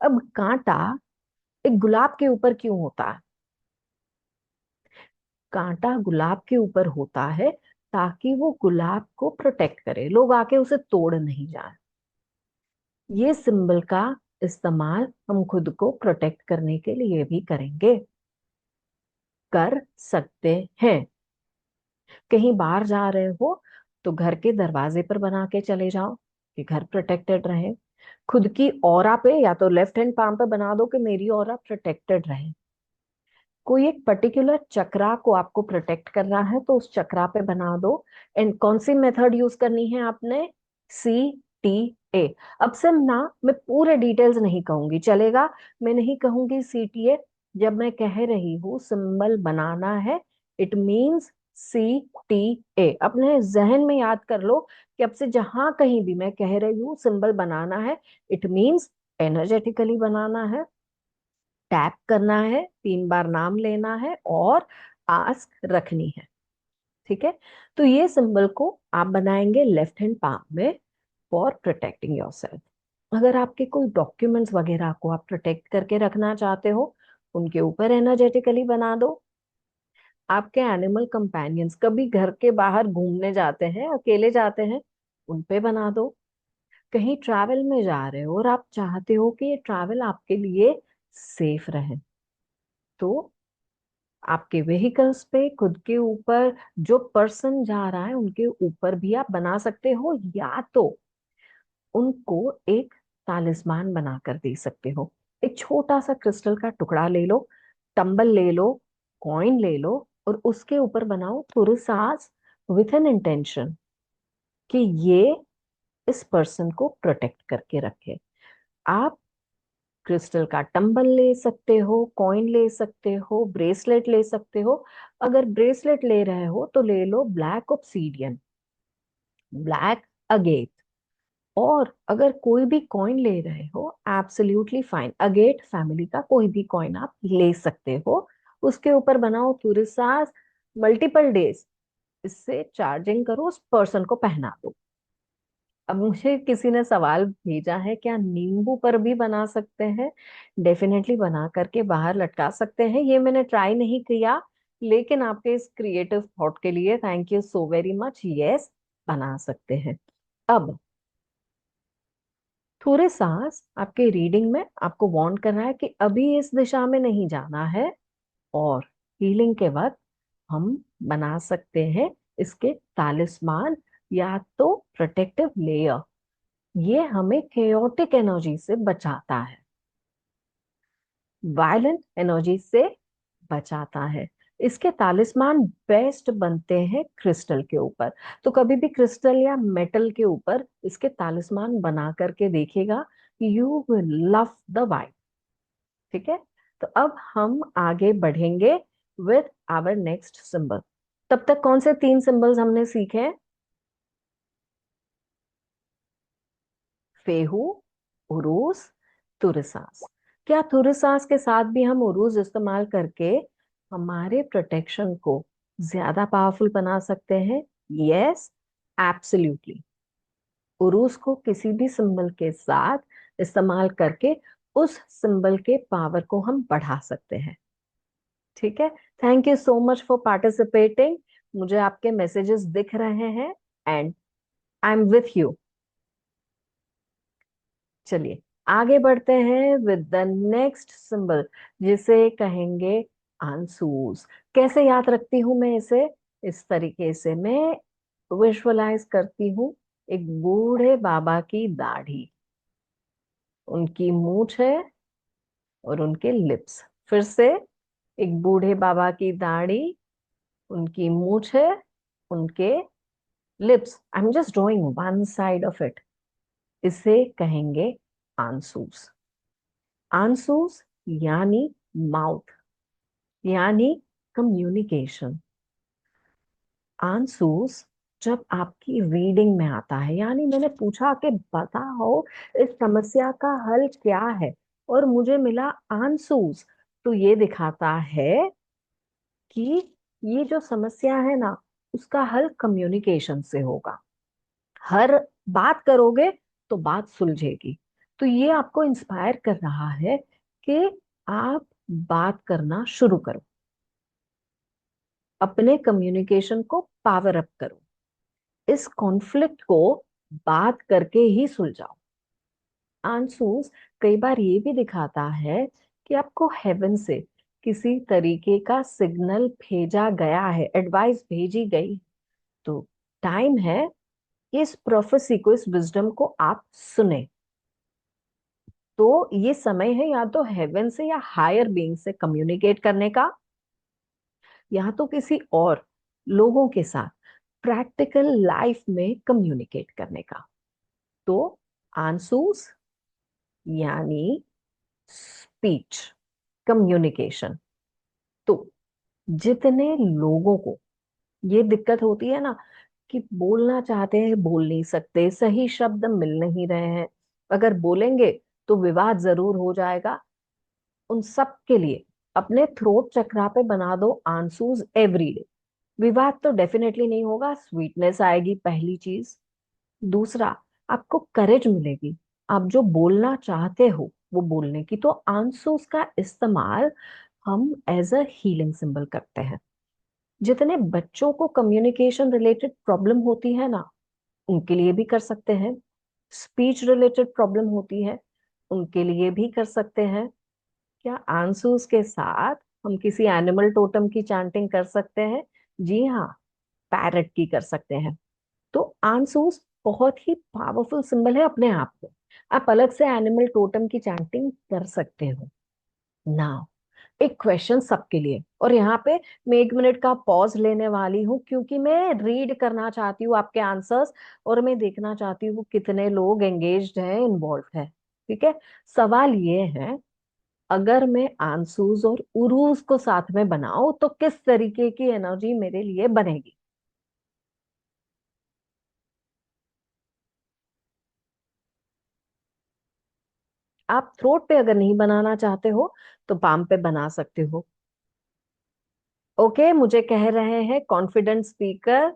अब कांटा एक गुलाब के ऊपर क्यों होता है? कांटा गुलाब के ऊपर होता है ताकि वो गुलाब को प्रोटेक्ट करे, लोग आके उसे तोड़ नहीं जाए। ये सिंबल का इस्तेमाल हम खुद को प्रोटेक्ट करने के लिए भी करेंगे, कर सकते हैं। कहीं बाहर जा रहे हो तो घर के दरवाजे पर बना के चले जाओ कि घर प्रोटेक्टेड रहे। खुद की ऑरा पे या तो लेफ्ट हैंड पाम पे बना दो कि मेरी ऑरा प्रोटेक्टेड रहे। कोई एक पर्टिकुलर चक्रा को आपको प्रोटेक्ट करना है तो उस चक्रा पे बना दो। एंड कौन सी मेथड यूज करनी है आपने? CTA। अब से ना मैं पूरे डिटेल्स नहीं कहूंगी, चलेगा? मैं नहीं कहूंगी CTA। जब मैं कह रही हूँ सिंबल बनाना है, इट मीन्स CTA। अपने जहन में याद कर लो कि अब से जहां कहीं भी मैं कह रही हूँ सिंबल बनाना है, इट मीन्स एनर्जेटिकली बनाना है, टैप करना है, 3 बार नाम लेना है और आस्क रखनी है। ठीक है? तो ये सिंबल को आप बनाएंगे लेफ्ट हैंड पाम में फॉर प्रोटेक्टिंग योरसेल्फ। अगर आपके कोई डॉक्यूमेंट्स वगैरह को आप प्रोटेक्ट करके रखना चाहते हो, उनके ऊपर एनर्जेटिकली बना दो। आपके एनिमल कंपेनियंस कभी घर के बाहर घूमने जाते हैं, अकेले जाते हैं, उन पे बना दो। कहीं ट्रैवल में जा रहे हो और आप चाहते हो कि ये ट्रैवल आपके लिए सेफ रहे, तो आपके व्हीकल्स पे, खुद के ऊपर, जो पर्सन जा रहा है उनके ऊपर भी आप बना सकते हो, या तो उनको एक तालिस्मान बनाकर दे सकते हो। एक छोटा सा क्रिस्टल का टुकड़ा ले लो, टंबल ले लो, कॉइन ले लो और उसके ऊपर बनाओ तुरसाज विथ एन इंटेंशन कि ये इस पर्सन को प्रोटेक्ट करके रखे। आप क्रिस्टल का टंबल ले सकते हो, कॉइन ले सकते हो, ब्रेसलेट ले सकते हो। अगर ब्रेसलेट ले रहे हो तो ले लो ब्लैक ऑब्सीडियन, ब्लैक अगेट। और अगर कोई भी कॉइन ले रहे हो, एब्सोल्युटली फाइन, अगेट फैमिली का कोई भी कॉइन आप ले सकते हो। उसके ऊपर बनाओ तुरसाज मल्टीपल डेज, इससे चार्जिंग करो, उस पर्सन को पहना दो। अब मुझे किसी ने सवाल भेजा है, क्या नींबू पर भी बना सकते हैं? डेफिनेटली बना करके बाहर लटका सकते हैं। ये मैंने ट्राई नहीं किया, लेकिन आपके इस क्रिएटिव थॉट के लिए thank you so very much. Yes, बना सकते हैं। अब थोड़े सांस आपके रीडिंग में आपको वार्न कर रहा है कि अभी इस दिशा में नहीं जाना है, और हीलिंग के वक्त हम बना सकते हैं इसके तालिस्मान या तो प्रोटेक्टिव लेयर। ये हमें केयोटिक एनर्जी से बचाता है, वायलेंट एनर्जी से बचाता है। इसके तालिस्मान बेस्ट बनते हैं क्रिस्टल के ऊपर। तो कभी भी क्रिस्टल या मेटल के ऊपर इसके तालिस्मान बना करके देखिएगा, you will love the vibe. ठीक है? तो अब हम आगे बढ़ेंगे विद आवर नेक्स्ट सिंबल। तब तक कौन से 3 सिंबल्स हमने सीखे? फेहू, उरूस, तुरसास। क्या तुरसास के साथ भी हम उरूस इस्तेमाल करके हमारे प्रोटेक्शन को ज्यादा पावरफुल बना सकते हैं? Yes, absolutely. उरूस को किसी भी सिंबल के साथ इस्तेमाल करके उस सिंबल के पावर को हम बढ़ा सकते हैं। ठीक है? Thank you so much for participating. मुझे आपके मैसेजेस दिख रहे हैं and I am with you. चलिए आगे बढ़ते हैं विद द नेक्स्ट सिंबल, जिसे कहेंगे आंसूस। कैसे याद रखती हूं मैं इसे? इस तरीके से मैं विजुअलाइज करती हूँ एक बूढ़े बाबा की दाढ़ी, उनकी मूंछ है और उनके लिप्स। फिर से, एक बूढ़े बाबा की दाढ़ी, उनकी मूंछ है, उनके lips. I am just drawing one side of it. इसे कहेंगे आंसूस। आंसूस यानी माउथ, यानी कम्युनिकेशन। आंसूस जब आपकी रीडिंग में आता है, यानी मैंने पूछा कि बताओ इस समस्या का हल क्या है, और मुझे मिला आंसूस, तो ये दिखाता है कि ये जो समस्या है ना, उसका हल कम्युनिकेशन से होगा। हर बात करोगे तो बात सुलझेगी। तो ये आपको इंस्पायर कर रहा है कि आप बात करना शुरू करो, अपने कम्युनिकेशन को पावर अप करो, इस कॉन्फ्लिक्ट को बात करके ही सुलझाओ। आंसूस कई बार ये भी दिखाता है कि आपको हेवन से किसी तरीके का सिग्नल भेजा गया है, एडवाइस भेजी गई। तो टाइम है इस प्रोफेसी को, इस विजडम को आप सुने। तो ये समय है या तो हेवन से या हायर बीइंग से कम्युनिकेट करने का, या तो किसी और लोगों के साथ प्रैक्टिकल लाइफ में कम्युनिकेट करने का। तो आंसूस यानी स्पीच, कम्युनिकेशन। तो जितने लोगों को ये दिक्कत होती है ना कि बोलना चाहते हैं, बोल नहीं सकते, सही शब्द मिल नहीं रहे हैं, अगर बोलेंगे तो विवाद जरूर हो जाएगा, उन सब के लिए अपने थ्रोट चक्रा पे बना दो आंसूज एवरी डे। विवाद तो डेफिनेटली नहीं होगा, स्वीटनेस आएगी पहली चीज। दूसरा, आपको करेज मिलेगी, आप जो बोलना चाहते हो वो बोलने की। तो आंसूस का इस्तेमाल हम एज अ हीलिंग सिंबल करते हैं। जितने बच्चों को कम्युनिकेशन रिलेटेड प्रॉब्लम होती है ना, उनके लिए भी कर सकते हैं। स्पीच रिलेटेड प्रॉब्लम होती है, उनके लिए भी कर सकते हैं। क्या आंसूस के साथ हम किसी एनिमल टोटम की चैंटिंग कर सकते हैं? जी हाँ, पैरट की कर सकते हैं। तो आंसूस बहुत ही पावरफुल सिंबल है अपने आप में। आप अलग से एनिमल टोटम की चैंटिंग कर सकते हो। नाउ एक क्वेश्चन सबके लिए, और यहाँ पे मैं 1 मिनट का पॉज लेने वाली हूँ, क्योंकि मैं रीड करना चाहती हूँ आपके आंसर्स, और मैं देखना चाहती हूँ कितने लोग एंगेज्ड हैं, इन्वॉल्व है। ठीक है, सवाल ये है, अगर मैं आंसूज और उरूज को साथ में बनाऊं तो किस तरीके की एनर्जी मेरे लिए बनेगी? आप थ्रोट पे अगर नहीं बनाना चाहते हो तो पाम पे बना सकते हो। ओके, मुझे कह रहे हैं confident speaker,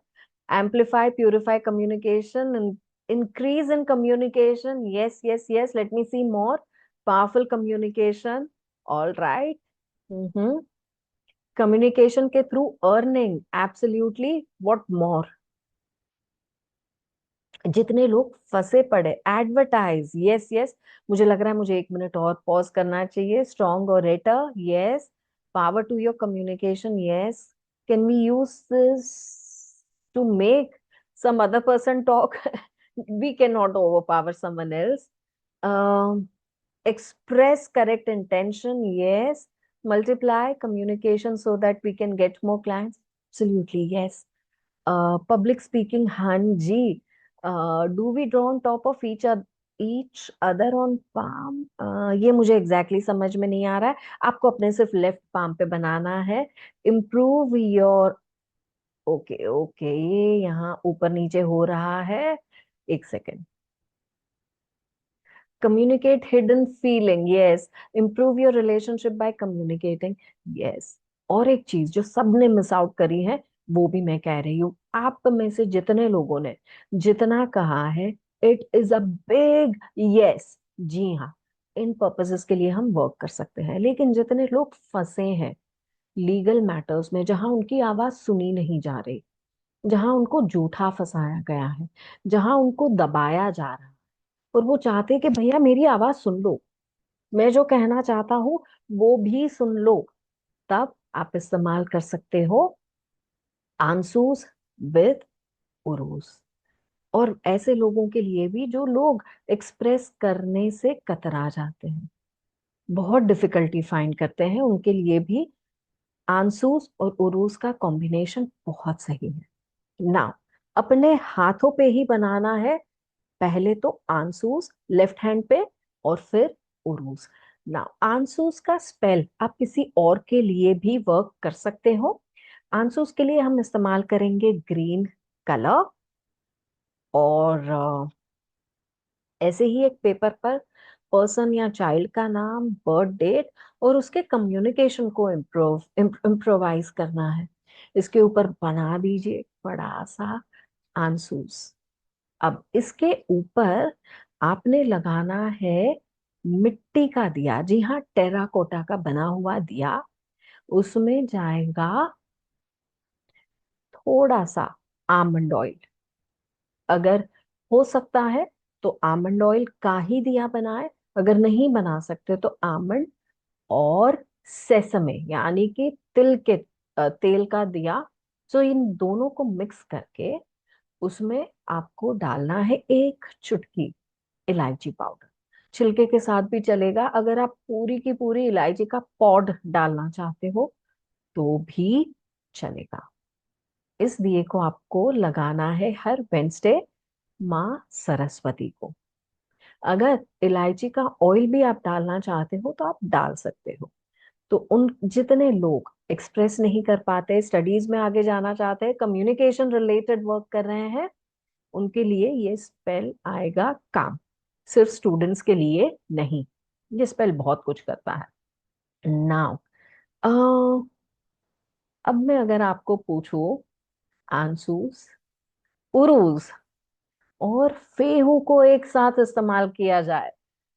amplify purify communication, increase in communication, yes yes yes, let me see more, powerful communication, all right. Hmm, communication के through earning, absolutely, what more? जितने लोग फंसे पड़े, एडवर्टाइज, यस यस। मुझे लग रहा है मुझे 1 मिनट और पॉज करना चाहिए। Strong orator, yes. Power to your communication, yes. Can we use this to make some other person talk? We cannot overpower someone else. Express correct intention, yes. Multiply communication so that we can get more clients, absolutely yes. Public speaking, हाँ जी। Do we draw on top of each other on palm? ये मुझे exactly समझ में नहीं आ रहा है। आपको अपने सिर्फ लेफ्ट पाम पे बनाना है। इम्प्रूव योर, ओके ओके, ये यहाँ ऊपर नीचे हो रहा है, एक second. Communicate hidden feeling, yes. Improve your relationship by communicating, yes. और एक चीज जो सबने मिस आउट करी है, वो भी मैं कह रही हूँ, आप में से जितने लोगों ने जितना कहा है, it is a big yes. जी हाँ, इन पर्पसेस के लिए हम वर्क कर सकते हैं। लेकिन जितने लोग फंसे हैं लीगल मैटर्स में, जहां उनकी आवाज सुनी नहीं जा रही, जहां उनको झूठा फंसाया गया है, जहां उनको दबाया जा रहा है, और वो चाहते हैं कि भैया मेरी आवाज सुन लो, मैं जो कहना चाहता हूँ वो भी सुन लो, तब आप इस्तेमाल कर सकते हो आंसूस विद उरूस। और ऐसे लोगों के लिए भी जो लोग एक्सप्रेस करने से कतरा जाते हैं, बहुत डिफिकल्टी फाइंड करते हैं, उनके लिए भी आंसूस और उरूस का कॉम्बिनेशन बहुत सही है। ना, अपने हाथों पे ही बनाना है, पहले तो आंसूस लेफ्ट हैंड पे और फिर उरूस। नाउ आंसूस का स्पेल आप किसी और के लिए भी वर्क कर सकते हो। आंसूस के लिए हम इस्तेमाल करेंगे ग्रीन कलर, और ऐसे ही एक पेपर पर पर्सन या चाइल्ड का नाम, बर्थ डेट और उसके कम्युनिकेशन को इम्प्रोवाइज करना है। इसके ऊपर बना दीजिए बड़ा सा आंसूस। अब इसके ऊपर आपने लगाना है मिट्टी का दिया, जी हाँ, टेराकोटा का बना हुआ दिया। उसमें जाएगा थोड़ा सा आमंड ऑयल। अगर हो सकता है तो आमंड ऑयल का ही दिया बनाए, अगर नहीं बना सकते तो आमंड और सेसमे यानी कि तिल के तेल का दिया। सो इन दोनों को मिक्स करके उसमें आपको डालना है एक चुटकी इलायची पाउडर। छिलके के साथ भी चलेगा, अगर आप पूरी की पूरी इलायची का पॉड डालना चाहते हो तो भी चलेगा। इस दिए को आपको लगाना है हर वेंसडे माँ सरस्वती को। अगर इलायची का ऑयल भी आप डालना चाहते हो तो आप डाल सकते हो। तो उन जितने लोग एक्सप्रेस नहीं कर पाते, स्टडीज में आगे जाना चाहते हैं, कम्युनिकेशन रिलेटेड वर्क कर रहे हैं, उनके लिए ये स्पेल आएगा काम। सिर्फ स्टूडेंट्स के लिए नहीं, ये स्पेल बहुत कुछ करता है। नाउ अब मैं अगर आपको पूछूं आंसूस, उरूज और फेहू को एक साथ इस्तेमाल किया जाए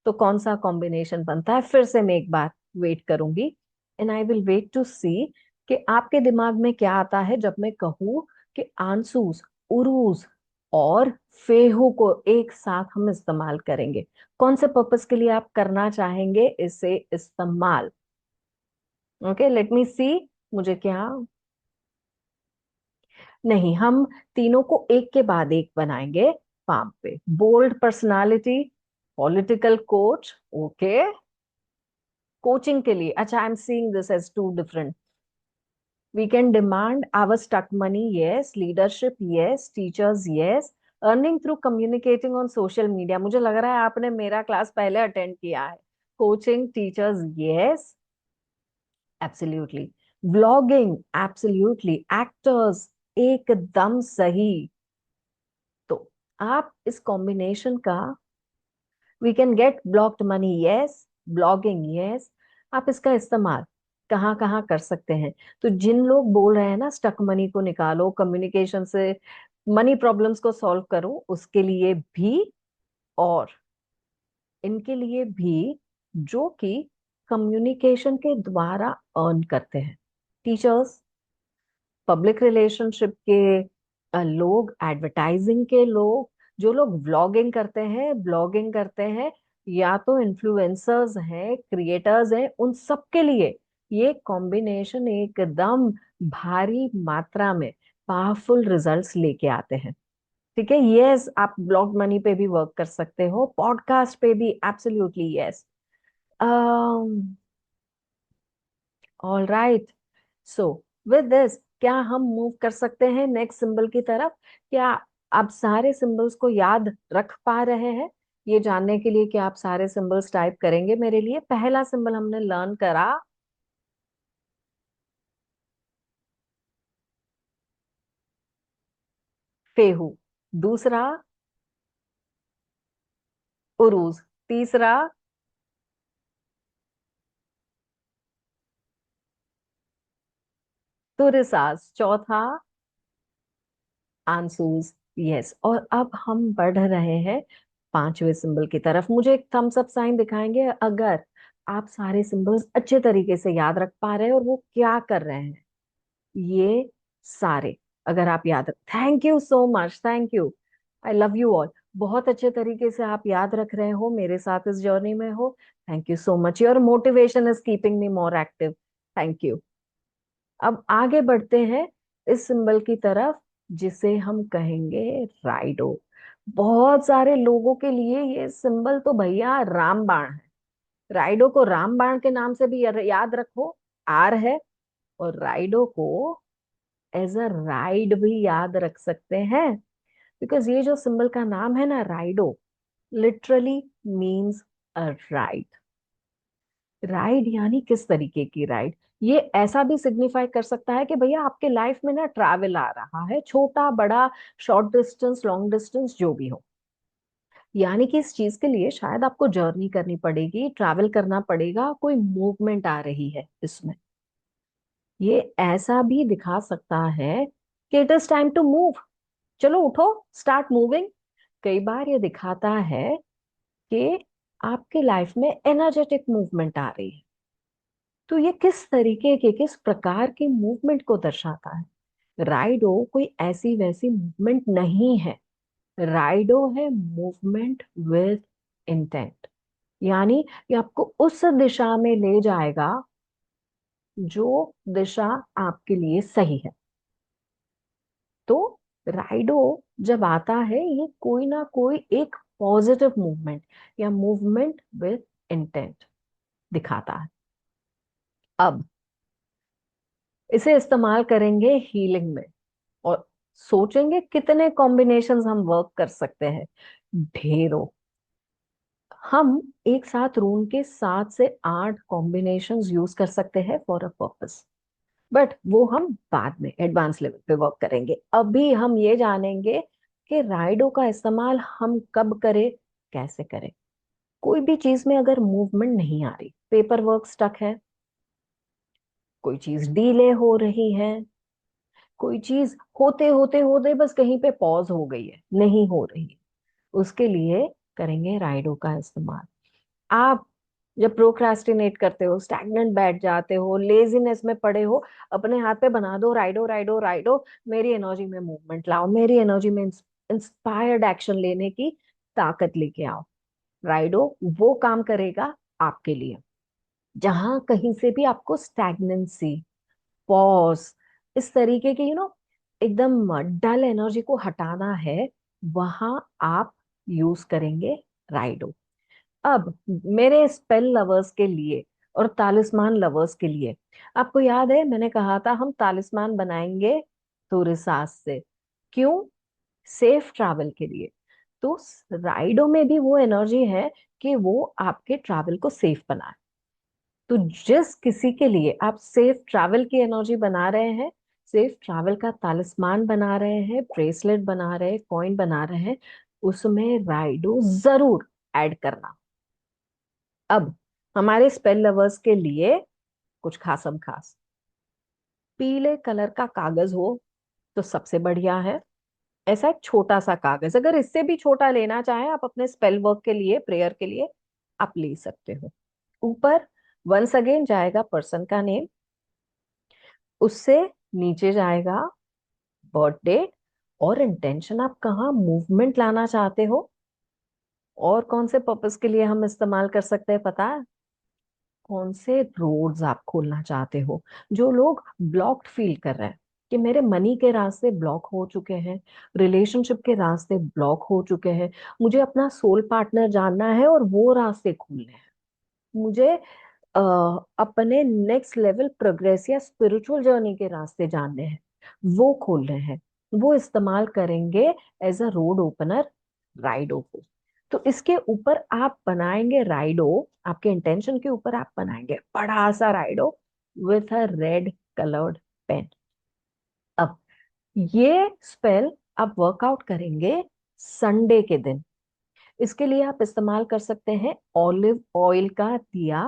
तो कौन सा कॉम्बिनेशन बनता है? फिर से मैं एक बार वेट करूंगी, and I will wait to see कि आपके दिमाग में क्या आता है जब मैं कहूं कि आंसूस, उरूज और फेहू को एक साथ हम इस्तेमाल करेंगे। कौन से पर्पस के लिए आप करना चाहेंगे इसे इस्तेमाल? ओके, लेट मी सी। मुझे क्या, नहीं, हम तीनों को एक के बाद एक बनाएंगे। पाम पे bold personality, political coach, okay, coaching के लिए। अच्छा, I am seeing this as two different. We can demand our stuck money, yes. Leadership, yes. Teachers, yes. Earning through communicating on social media, मुझे लग रहा है आपने मेरा क्लास पहले अटेंड किया है। Coaching, teachers, yes, absolutely. Vlogging, absolutely. Actors, एकदम सही। तो आप इस कॉम्बिनेशन का, we can get blocked money, yes. Blogging, yes. आप इसका इस्तेमाल कहाँ कहाँ कर सकते हैं? तो जिन लोग बोल रहे हैं ना स्टक मनी को निकालो, कम्युनिकेशन से मनी प्रॉब्लम्स को सॉल्व करो, उसके लिए भी, और इनके लिए भी जो कि कम्युनिकेशन के द्वारा अर्न करते हैं। टीचर्स, पब्लिक रिलेशनशिप के लोग, एडवर्टाइजिंग के लोग, जो लोग व्लॉगिंग करते हैं, ब्लॉगिंग करते हैं, या तो इन्फ्लुएंसर्स हैं, क्रिएटर्स हैं, उन सब के लिए ये कॉम्बिनेशन एकदम भारी मात्रा में पावरफुल रिजल्ट्स लेके आते हैं। ठीक है, यस, आप ब्लॉग मनी पे भी वर्क कर सकते हो, पॉडकास्ट पे भी, absolutely yes. All right, so with this क्या हम मूव कर सकते हैं नेक्स्ट सिंबल की तरफ? क्या आप सारे सिंबल्स को याद रख पा रहे हैं? ये जानने के लिए कि आप सारे सिंबल्स टाइप करेंगे मेरे लिए। पहला सिंबल हमने लर्न करा फेहू, दूसरा उरूज, तीसरा तुरिसास, चौथा आंसूस, यस। और अब हम बढ़ रहे हैं पांचवें सिंबल की तरफ। मुझे एक थम्स अप साइन दिखाएंगे अगर आप सारे सिंबल्स अच्छे तरीके से याद रख पा रहे हैं और वो क्या कर रहे हैं ये सारे। अगर आप याद रख, thank you so much, thank you, I love you all. बहुत अच्छे तरीके से आप याद रख रहे हो, मेरे साथ इस जर्नी में हो। Thank you so much, your motivation is keeping me more active. Thank you. अब आगे बढ़ते हैं इस सिंबल की तरफ जिसे हम कहेंगे राइडो। बहुत सारे लोगों के लिए ये सिंबल तो भैया रामबाण है। राइडो को रामबाण के नाम से भी याद रखो, आर है, और राइडो को एज अ राइड भी याद रख सकते हैं, बिकॉज ये जो सिंबल का नाम है ना Raido, literally means a ride. Ride यानी किस तरीके की राइड? ये ऐसा भी सिग्निफाई कर सकता है कि भैया आपके लाइफ में ना ट्रैवल आ रहा है, छोटा बड़ा, शॉर्ट डिस्टेंस, लॉन्ग डिस्टेंस, जो भी हो। यानी कि इस चीज के लिए शायद आपको जर्नी करनी पड़ेगी, ट्रैवल करना पड़ेगा, कोई मूवमेंट आ रही है इसमें। ये ऐसा भी दिखा सकता है कि it is time to move, चलो उठो, स्टार्ट मूविंग। कई बार ये दिखाता है कि आपके लाइफ में एनर्जेटिक मूवमेंट आ रही है। तो ये किस तरीके के, किस प्रकार की मूवमेंट को दर्शाता है? राइडो कोई ऐसी वैसी मूवमेंट नहीं है। राइडो है मूवमेंट विद इंटेंट। यानी कि आपको उस दिशा में ले जाएगा जो दिशा आपके लिए सही है। तो राइडो जब आता है, ये कोई ना कोई एक पॉजिटिव मूवमेंट या मूवमेंट विद इंटेंट दिखाता है। अब इसे इस्तेमाल करेंगे हीलिंग में, और सोचेंगे कितने कॉम्बिनेशंस हम वर्क कर सकते हैं। ढेरों। हम एक साथ रून के 7 से 8 कॉम्बिनेशंस यूज कर सकते हैं फॉर अ पर्पस। बट वो हम बाद में एडवांस लेवल पे वर्क करेंगे। अभी हम ये जानेंगे कि राइडो का इस्तेमाल हम कब करें, कैसे करें। कोई भी चीज में अगर मूवमेंट नहीं आ रही, पेपर वर्क स्टक है, कोई चीज डीले हो रही है, कोई चीज होते होते होते बस कहीं पे पॉज हो गई है, नहीं हो रही है, उसके लिए करेंगे राइडो का इस्तेमाल। आप जब प्रोक्रास्टिनेट करते हो, स्टैग्नेंट बैठ जाते हो, लेजीनेस में पड़े हो, अपने हाथ पे बना दो राइडो राइडो राइडो। मेरी एनर्जी में मूवमेंट लाओ, मेरी एनर्जी में इंस्पायर्ड एक्शन लेने की ताकत लेके आओ। राइडो वो काम करेगा आपके लिए। जहां कहीं से भी आपको स्टैग्नेंसी, पॉज, इस तरीके के एकदम डल एनर्जी को हटाना है, वहां आप यूज करेंगे राइडो। अब मेरे स्पेल लवर्स के लिए और तालिस्मान लवर्स के लिए, आपको याद है मैंने कहा था हम तालिस्मान बनाएंगे थोरिसास से। क्यों? सेफ ट्रैवल के लिए। तो राइडो में भी वो एनर्जी है कि वो आपके ट्रैवल को सेफ बनाए। तो जिस किसी के लिए आप सेफ ट्रैवल की एनर्जी बना रहे हैं, सेफ ट्रैवल का तालिस्मान बना रहे हैं, ब्रेसलेट बना रहे हैं, कॉइन बना रहे हैं, उसमें राइडो जरूर ऐड करना। अब हमारे स्पेल लवर्स के लिए कुछ खासम खास, पीले कलर का कागज हो तो सबसे बढ़िया है। ऐसा एक छोटा सा कागज, अगर इससे भी छोटा लेना चाहे आप अपने स्पेल वर्क के लिए, प्रेयर के लिए, आप ले सकते हो। ऊपर वंस अगेन जाएगा पर्सन का नेम, उससे नीचे जाएगा बर्थ डेट और इंटेंशन, आप कहाँ मूवमेंट लाना चाहते हो। और कौन से पर्पस के लिए हम इस्तेमाल कर सकते हैं पता है? कौन से रोड्स आप खोलना चाहते हो। जो लोग ब्लॉक्ड फील कर रहे हैं कि मेरे मनी के रास्ते ब्लॉक हो चुके हैं, रिलेशनशिप के रास्ते ब्लॉक हो चुके हैं, मुझे अपना सोल पार्टनर जानना है और वो रास्ते खोलने हैं, मुझे अपने नेक्स्ट लेवल प्रोग्रेस या स्पिरिचुअल जर्नी के रास्ते जानने हैं, वो खोलने हैं, वो इस्तेमाल करेंगे एज अ रोड ओपनर राइडो को। तो इसके ऊपर आप बनाएंगे राइडो, आपके इंटेंशन के ऊपर आप बनाएंगे बड़ा सा Raido with a red coloured pen. अब ये स्पेल आप वर्कआउट करेंगे संडे के दिन। इसके लिए आप इस्तेमाल कर सकते हैं ऑलिव ऑयल का दिया।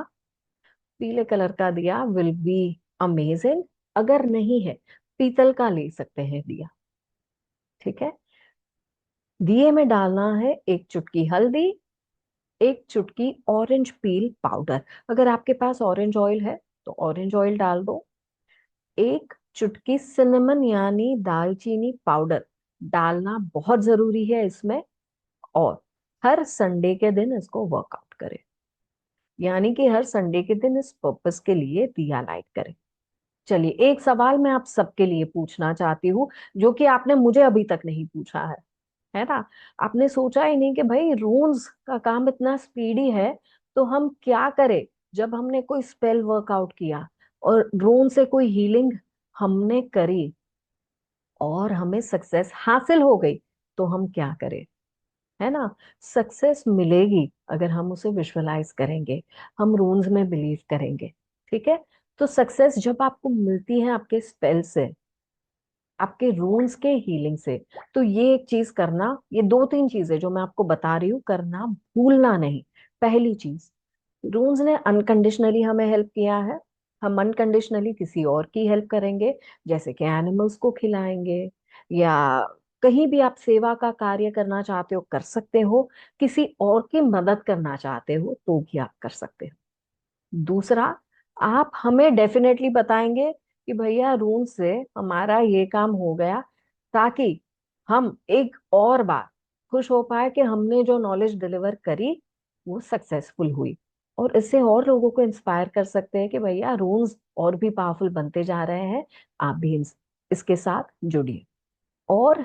पीले कलर का दिया विल बी अमेजिंग। अगर नहीं है, पीतल का ले सकते हैं दिया। ठीक है। दिए में डालना है 1 चुटकी हल्दी, 1 चुटकी ऑरेंज पील पाउडर। अगर आपके पास ऑरेंज ऑयल है तो ऑरेंज ऑयल डाल दो। 1 चुटकी सिनेमन यानी दालचीनी पाउडर डालना बहुत जरूरी है इसमें। और हर संडे के दिन इसको वर्कआउट करें, यानी कि हर संडे के दिन इस पर्पस के लिए दिया लाइट करें। चलिए, एक सवाल मैं आप सबके लिए पूछना चाहती हूँ, जो कि आपने मुझे अभी तक नहीं पूछा है ना? आपने सोचा ही नहीं कि भाई रून्स का काम इतना स्पीडी है, तो हम क्या करें जब हमने कोई स्पेल वर्कआउट किया और रून से कोई हीलिंग हमने करी और हमें सक्सेस हासिल हो गई, तो हम क्या करें, है ना। सक्सेस मिलेगी अगर हम उसे विजुअलाइज करेंगे, हम रून्स में बिलीव करेंगे। ठीक है, तो सक्सेस जब आपको मिलती है आपके स्पेल से, आपके रून्स के हीलिंग से, तो ये एक चीज करना, ये दो तीन चीजें जो मैं आपको बता रही हूँ करना भूलना नहीं। पहली चीज, रून्स ने अनकंडीशनली हमें हेल्प किया है, हम अनकंडीशनली किसी और की हेल्प करेंगे, जैसे कि एनिमल्स को खिलाएंगे, या कहीं भी आप सेवा का कार्य करना चाहते हो कर सकते हो, किसी और की मदद करना चाहते हो तो भी आप कर सकते हो। दूसरा, आप हमें डेफिनेटली बताएंगे कि भैया रून से हमारा ये काम हो गया, ताकि हम एक और बार खुश हो पाए कि हमने जो नॉलेज डिलीवर करी वो सक्सेसफुल हुई, और इससे और लोगों को इंस्पायर कर सकते हैं कि भैया रून्स और भी पावरफुल बनते जा रहे हैं, आप भी इसके साथ जुड़िए। और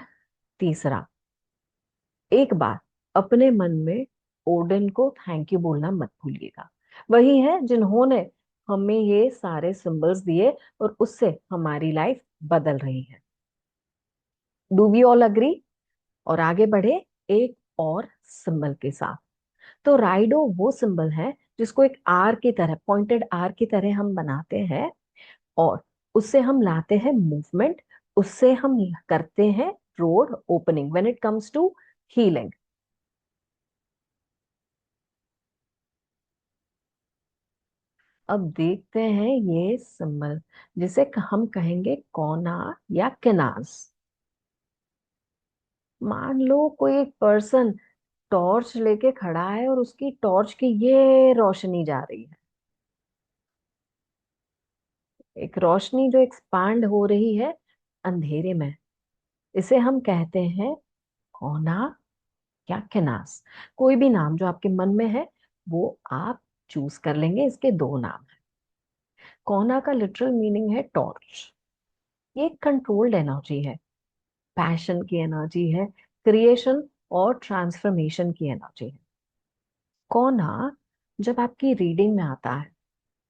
तीसरा, एक बार अपने मन में ओडिन को थैंक यू बोलना मत भूलिएगा। वही है जिन्होंने हमें ये सारे सिंबल्स दिए और उससे हमारी लाइफ बदल रही है। Do we all agree? और आगे बढ़े एक और सिंबल के साथ। तो राइडो वो सिंबल है जिसको एक आर की तरह, पॉइंटेड आर की तरह हम बनाते हैं, और उससे हम लाते हैं मूवमेंट, उससे हम करते हैं road opening when it comes to healing. अब देखते हैं ये सिंबल, जिसे हम कहेंगे कोना या किनाज। मान लो कोई एक पर्सन टॉर्च लेके खड़ा है और उसकी टॉर्च की ये रोशनी जा रही है, एक रोशनी जो एक्सपांड हो रही है अंधेरे में, इसे हम कहते हैं कोना या किनास। कोई भी नाम जो आपके मन में है वो आप चूज कर लेंगे, इसके दो नाम है। कोना का लिटरल मीनिंग है टॉर्च, ये कंट्रोल्ड एनर्जी है, पैशन की एनर्जी है, क्रिएशन और ट्रांसफॉर्मेशन की एनर्जी है। कोना जब आपकी रीडिंग में आता है,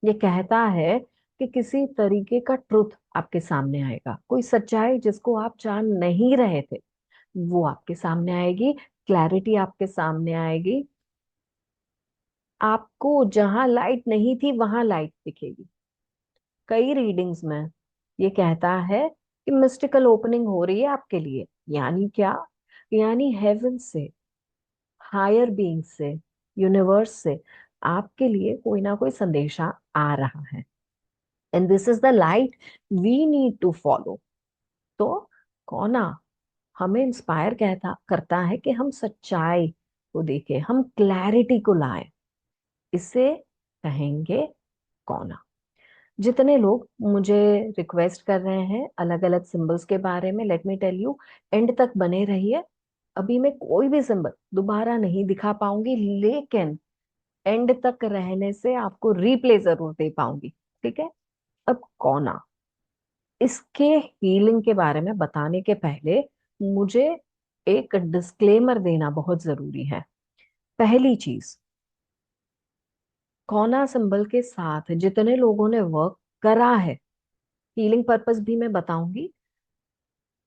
ये कहता है कि किसी तरीके का ट्रुथ आपके सामने आएगा, कोई सच्चाई जिसको आप जान नहीं रहे थे वो आपके सामने आएगी, क्लैरिटी आपके सामने आएगी, आपको जहां लाइट नहीं थी वहां लाइट दिखेगी। कई रीडिंग्स में ये कहता है कि मिस्टिकल ओपनिंग हो रही है आपके लिए, यानी क्या, यानी हेवन से, हायर बीइंग से, यूनिवर्स से आपके लिए कोई ना कोई संदेशा आ रहा है, and this is the light we need to follow. तो कोना हमें इंस्पायर कहता करता है कि हम सच्चाई को देखें, हम क्लैरिटी को लाएं, इसे कहेंगे कोना। जितने लोग मुझे रिक्वेस्ट कर रहे हैं अलग अलग सिंबल्स के बारे में, let me tell you, end तक बने रहिए। अभी मैं कोई भी सिंबल दोबारा नहीं दिखा पाऊंगी, लेकिन एंड तक रहने से आपको रिप्ले जरूर दे पाऊंगी। ठीक है, अब कोना, इसके हीलिंग के बारे में बताने के पहले मुझे एक डिस्क्लेमर देना बहुत जरूरी है। पहली चीज, कोना सिंबल के साथ जितने लोगों ने वर्क करा है, हीलिंग पर्पस भी मैं बताऊंगी,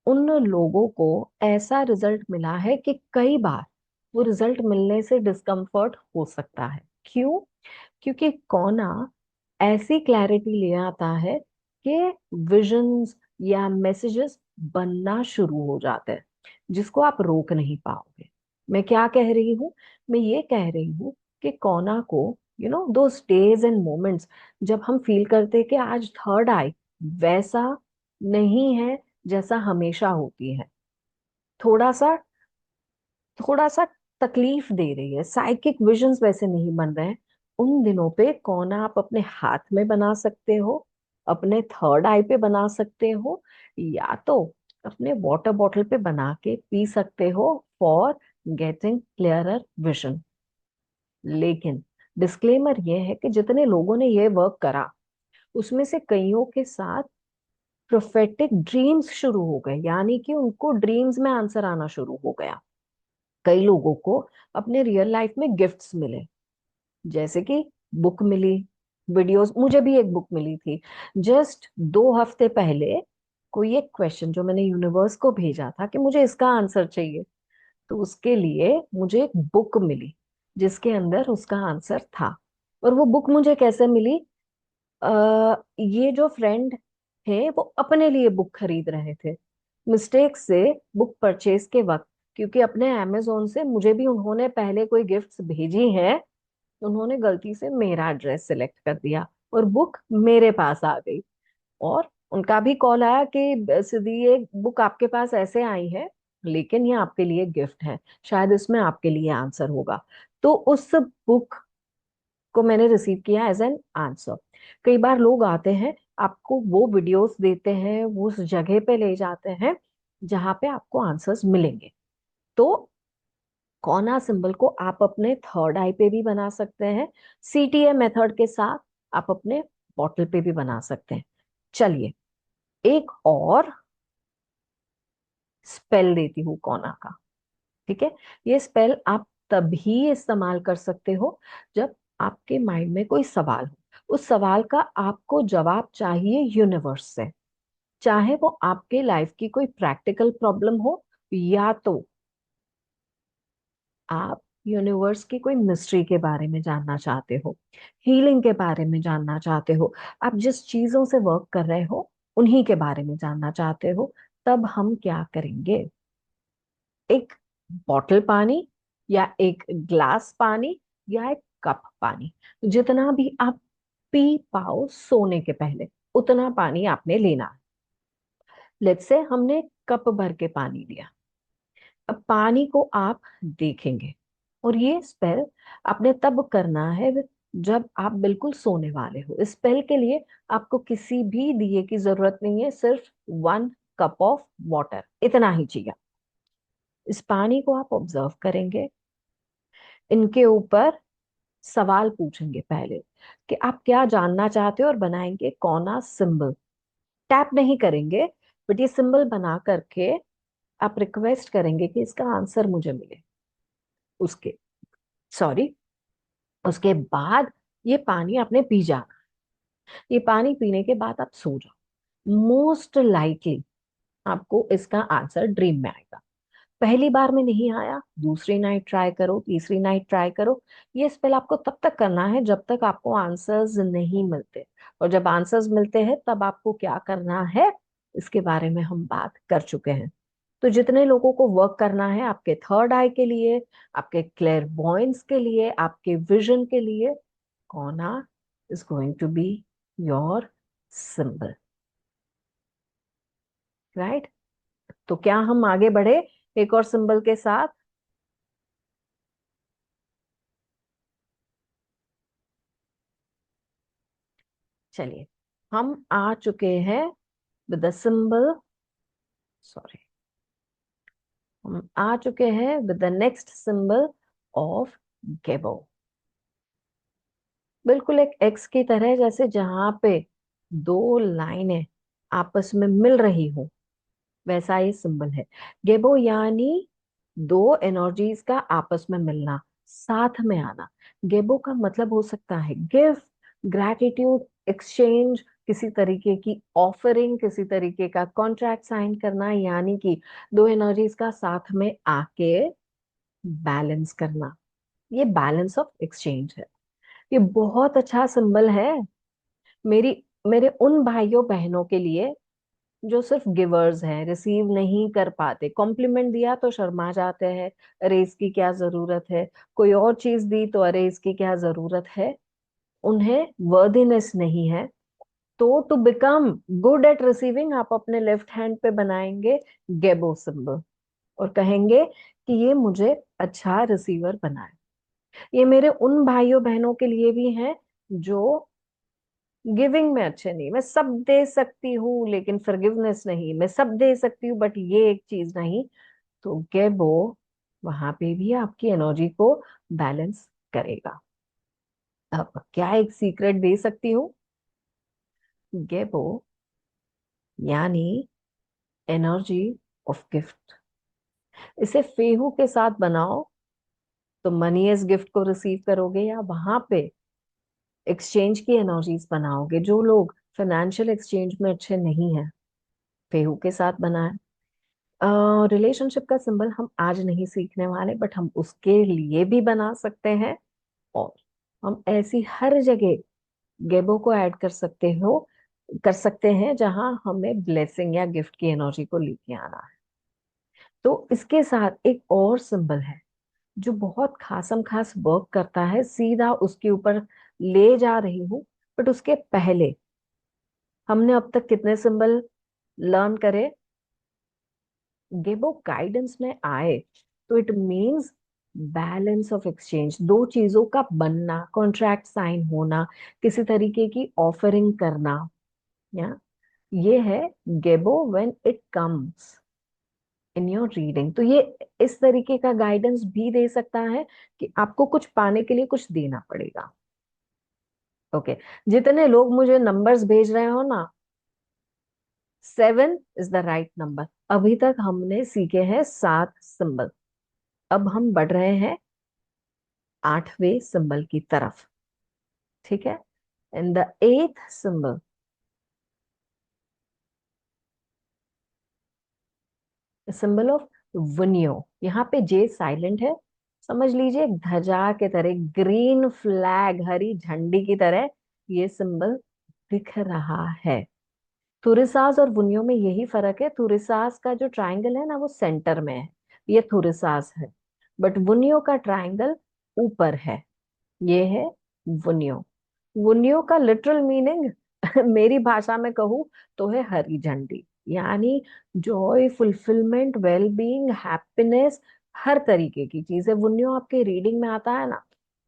उन लोगों को ऐसा रिजल्ट मिला है कि कई बार वो रिजल्ट मिलने से डिस्कम्फर्ट हो सकता है। क्यों? क्योंकि कोना ऐसी क्लैरिटी ले आता है कि विजन्स या मैसेजेस बनना शुरू हो जाते हैं जिसको आप रोक नहीं पाओगे। मैं क्या कह रही हूँ? मैं ये कह रही हूँ कि कोना को, दो डेज एंड मोमेंट्स जब हम फील करते हैं कि आज थर्ड आई वैसा नहीं है जैसा हमेशा होती है, थोड़ा सा थोड़ा सा तकलीफ दे रही है, साइकिक विजन्स वैसे नहीं बन रहे हैं, उन दिनों पे कोना आप अपने हाथ में बना सकते हो, अपने थर्ड आई पे बना सकते हो, या तो अपने वाटर बॉटल पे बना के पी सकते हो फॉर गेटिंग क्लियरर विजन। लेकिन डिस्क्लेमर ये है कि जितने लोगों ने ये वर्क करा उसमें से कईयों के साथ प्रोफेटिक ड्रीम्स शुरू हो गए, यानी कि उनको ड्रीम्स में आंसर आना शुरू हो गया। कई लोगों को अपने रियल लाइफ में गिफ्ट्स मिले, जैसे कि बुक मिली, वीडियोस, मुझे भी एक बुक मिली थी जस्ट 2 हफ्ते पहले। कोई एक क्वेश्चन जो मैंने यूनिवर्स को भेजा था कि मुझे इसका आंसर चाहिए, तो उसके लिए मुझे एक बुक मिली जिसके अंदर उसका आंसर था। और वो बुक मुझे कैसे मिली? ये जो फ्रेंड थे वो अपने लिए बुक खरीद रहे थे मिस्टेक से बुक परचेज के वक्त, क्योंकि अपने अमेजोन से मुझे भी उन्होंने पहले कोई गिफ्ट्स भेजी हैं, उन्होंने गलती से मेरा एड्रेस सिलेक्ट कर दिया और बुक मेरे पास आ गई। और उनका भी कॉल आया कि सिद्धि ये बुक आपके पास ऐसे आई है, लेकिन ये आपके लिए गिफ्ट है, शायद इसमें आपके लिए आंसर होगा। तो उस बुक को मैंने रिसीव किया एज एन आंसर। कई बार लोग आते हैं, आपको वो वीडियोस देते हैं, वो उस जगह पे ले जाते हैं जहां पे आपको आंसर्स मिलेंगे। तो कॉना सिंबल को आप अपने थर्ड आई पे भी बना सकते हैं, सीटीए मेथड के साथ आप अपने बॉटल पे भी बना सकते हैं। चलिए एक और स्पेल देती हूँ कॉना का। ठीक है, ये स्पेल आप तभी इस्तेमाल कर सकते हो जब आपके माइंड में कोई सवाल हो, उस सवाल का आपको जवाब चाहिए यूनिवर्स से, चाहे वो आपके लाइफ की कोई प्रैक्टिकल प्रॉब्लम हो या तो आप यूनिवर्स की कोई मिस्ट्री के बारे में जानना चाहते हो, हीलिंग के बारे में जानना चाहते हो, आप जिस चीजों से वर्क कर रहे हो उन्हीं के बारे में जानना चाहते हो। तब हम क्या करेंगे? एक बॉटल पानी या एक ग्लास पानी या एक कप पानी, जितना भी आप पी पाओ सोने के पहले उतना पानी आपने लेना है। लेट्स से हमने कप भर के पानी लिया। अब पानी को आप देखेंगे, और ये स्पेल आपने तब करना है जब आप बिल्कुल सोने वाले हो। इस स्पेल के लिए आपको किसी भी दिए की जरूरत नहीं है, सिर्फ 1 कप ऑफ वाटर, इतना ही चाहिए। इस पानी को आप ऑब्जर्व करेंगे, इनके ऊपर सवाल पूछेंगे पहले कि आप क्या जानना चाहते हो, और बनाएंगे कौना सिंबल। टैप नहीं करेंगे, बट ये सिंबल बना करके आप रिक्वेस्ट करेंगे कि इसका आंसर मुझे मिले। उसके सॉरी उसके बाद ये पानी आपने पी जाना। ये पानी पीने के बाद आप सो जाओ। मोस्ट लाइकली आपको इसका आंसर ड्रीम में आएगा। पहली बार में नहीं आया, दूसरी नाइट ट्राई करो, तीसरी नाइट ट्राई करो। ये स्पेल आपको तब तक करना है जब तक आपको आंसर्स नहीं मिलते, और जब आंसर्स मिलते हैं तब आपको क्या करना है इसके बारे में हम बात कर चुके हैं। तो जितने लोगों को वर्क करना है आपके थर्ड आई के लिए, आपके क्लेयरवॉयंस के लिए, आपके विजन के लिए, कौना is going to be your symbol, right? तो क्या हम आगे बढ़े एक और सिंबल के साथ? चलिए, हम आ चुके हैं विद द सिंबल, सॉरी, हम आ चुके हैं with the next symbol of Gebo. बिल्कुल एक एक्स की तरह, जैसे जहां पे दो लाइनें आपस में मिल रही हो, वैसा ही सिंबल है गेबो, यानी दो एनर्जीज का आपस में मिलना, साथ में आना। गेबो का मतलब हो सकता है गिफ्ट, ग्रैटिट्यूड, एक्सचेंज, किसी तरीके की ऑफरिंग, किसी तरीके का कॉन्ट्रैक्ट साइन करना, यानी कि दो एनर्जीज का साथ में आके बैलेंस करना। ये बैलेंस ऑफ एक्सचेंज है। ये बहुत अच्छा सिंबल है मेरी मेरे उन भाइयों बहनों के लिए जो सिर्फ गिवर्स हैं, रिसीव नहीं कर पाते। कॉम्प्लीमेंट दिया तो शर्मा जाते हैं, अरे इसकी क्या जरूरत है, कोई और चीज दी तो अरे इसकी क्या जरूरत है, उन्हें वर्दीनेस नहीं है। तो to become good at receiving आप अपने लेफ्ट हैंड पे बनाएंगे गेबो सिंबल और कहेंगे कि ये मुझे अच्छा रिसीवर बनाए। ये मेरे उन भाइयों बहनों के लिए भी है जो गिविंग में अच्छे नहीं। मैं सब दे सकती हूँ लेकिन फॉरगिवनेस नहीं, मैं सब दे सकती हूँ बट ये एक चीज नहीं। तो गेबो वहां पे भी आपकी एनर्जी को बैलेंस करेगा। अब क्या एक सीक्रेट दे सकती हूँ? गेबो यानी एनर्जी ऑफ गिफ्ट। इसे फेहू के साथ बनाओ तो मनी एज गिफ्ट को रिसीव करोगे, या वहां पे एक्सचेंज की एनर्जीज बनाओगे। जो लोग फाइनेंशियल एक्सचेंज में अच्छे नहीं हैं, फेहू के साथ बनाए। रिलेशनशिप का सिंबल हम आज नहीं सीखने वाले, बट हम उसके लिए भी बना सकते हैं। और हम ऐसी हर जगह गेबो को ऐड कर सकते हैं जहां हमें ब्लेसिंग या गिफ्ट की एनर्जी को लेके आना है। तो इसके साथ एक और सिंबल है जो बहुत खासम खास वर्क करता है, सीधा उसके ऊपर ले जा रही हूँ। बट उसके पहले हमने अब तक कितने सिंबल लर्न करे? गेबो गाइडेंस में आए तो it means balance of exchange, दो चीजों का बनना, कॉन्ट्रैक्ट साइन होना, किसी तरीके की ऑफरिंग करना, या ये है Gebo when it comes in your reading. तो ये इस तरीके का गाइडेंस भी दे सकता है कि आपको कुछ पाने के लिए कुछ देना पड़ेगा। ओके, जितने लोग मुझे नंबर्स भेज रहे हो ना, 7 इज द राइट नंबर। अभी तक हमने सीखे हैं 7 सिंबल, अब हम बढ़ रहे हैं 8वें सिंबल की तरफ। ठीक है, and the 8th symbol, symbol of Wunjo. यहाँ पे जे साइलेंट है, समझ लीजिए एक ध्वजा के तरह, ग्रीन फ्लैग, हरी झंडी की तरह ये सिंबल दिख रहा है। थुरिसास और वुनियो में यही फर्क है, थुरिसास का जो ट्रायंगल है ना वो सेंटर में है, ये थुरिसास है। बट वुनियो का ट्रायंगल ऊपर है, ये है वुनियो। वुनियो का लिटरल मीनिंग मेरी भाषा में कहूँ तो है हरी झंडी, यानी joy, fulfilment, well being, happiness, हर तरीके की चीज है। वुनियो आपके रीडिंग में आता है ना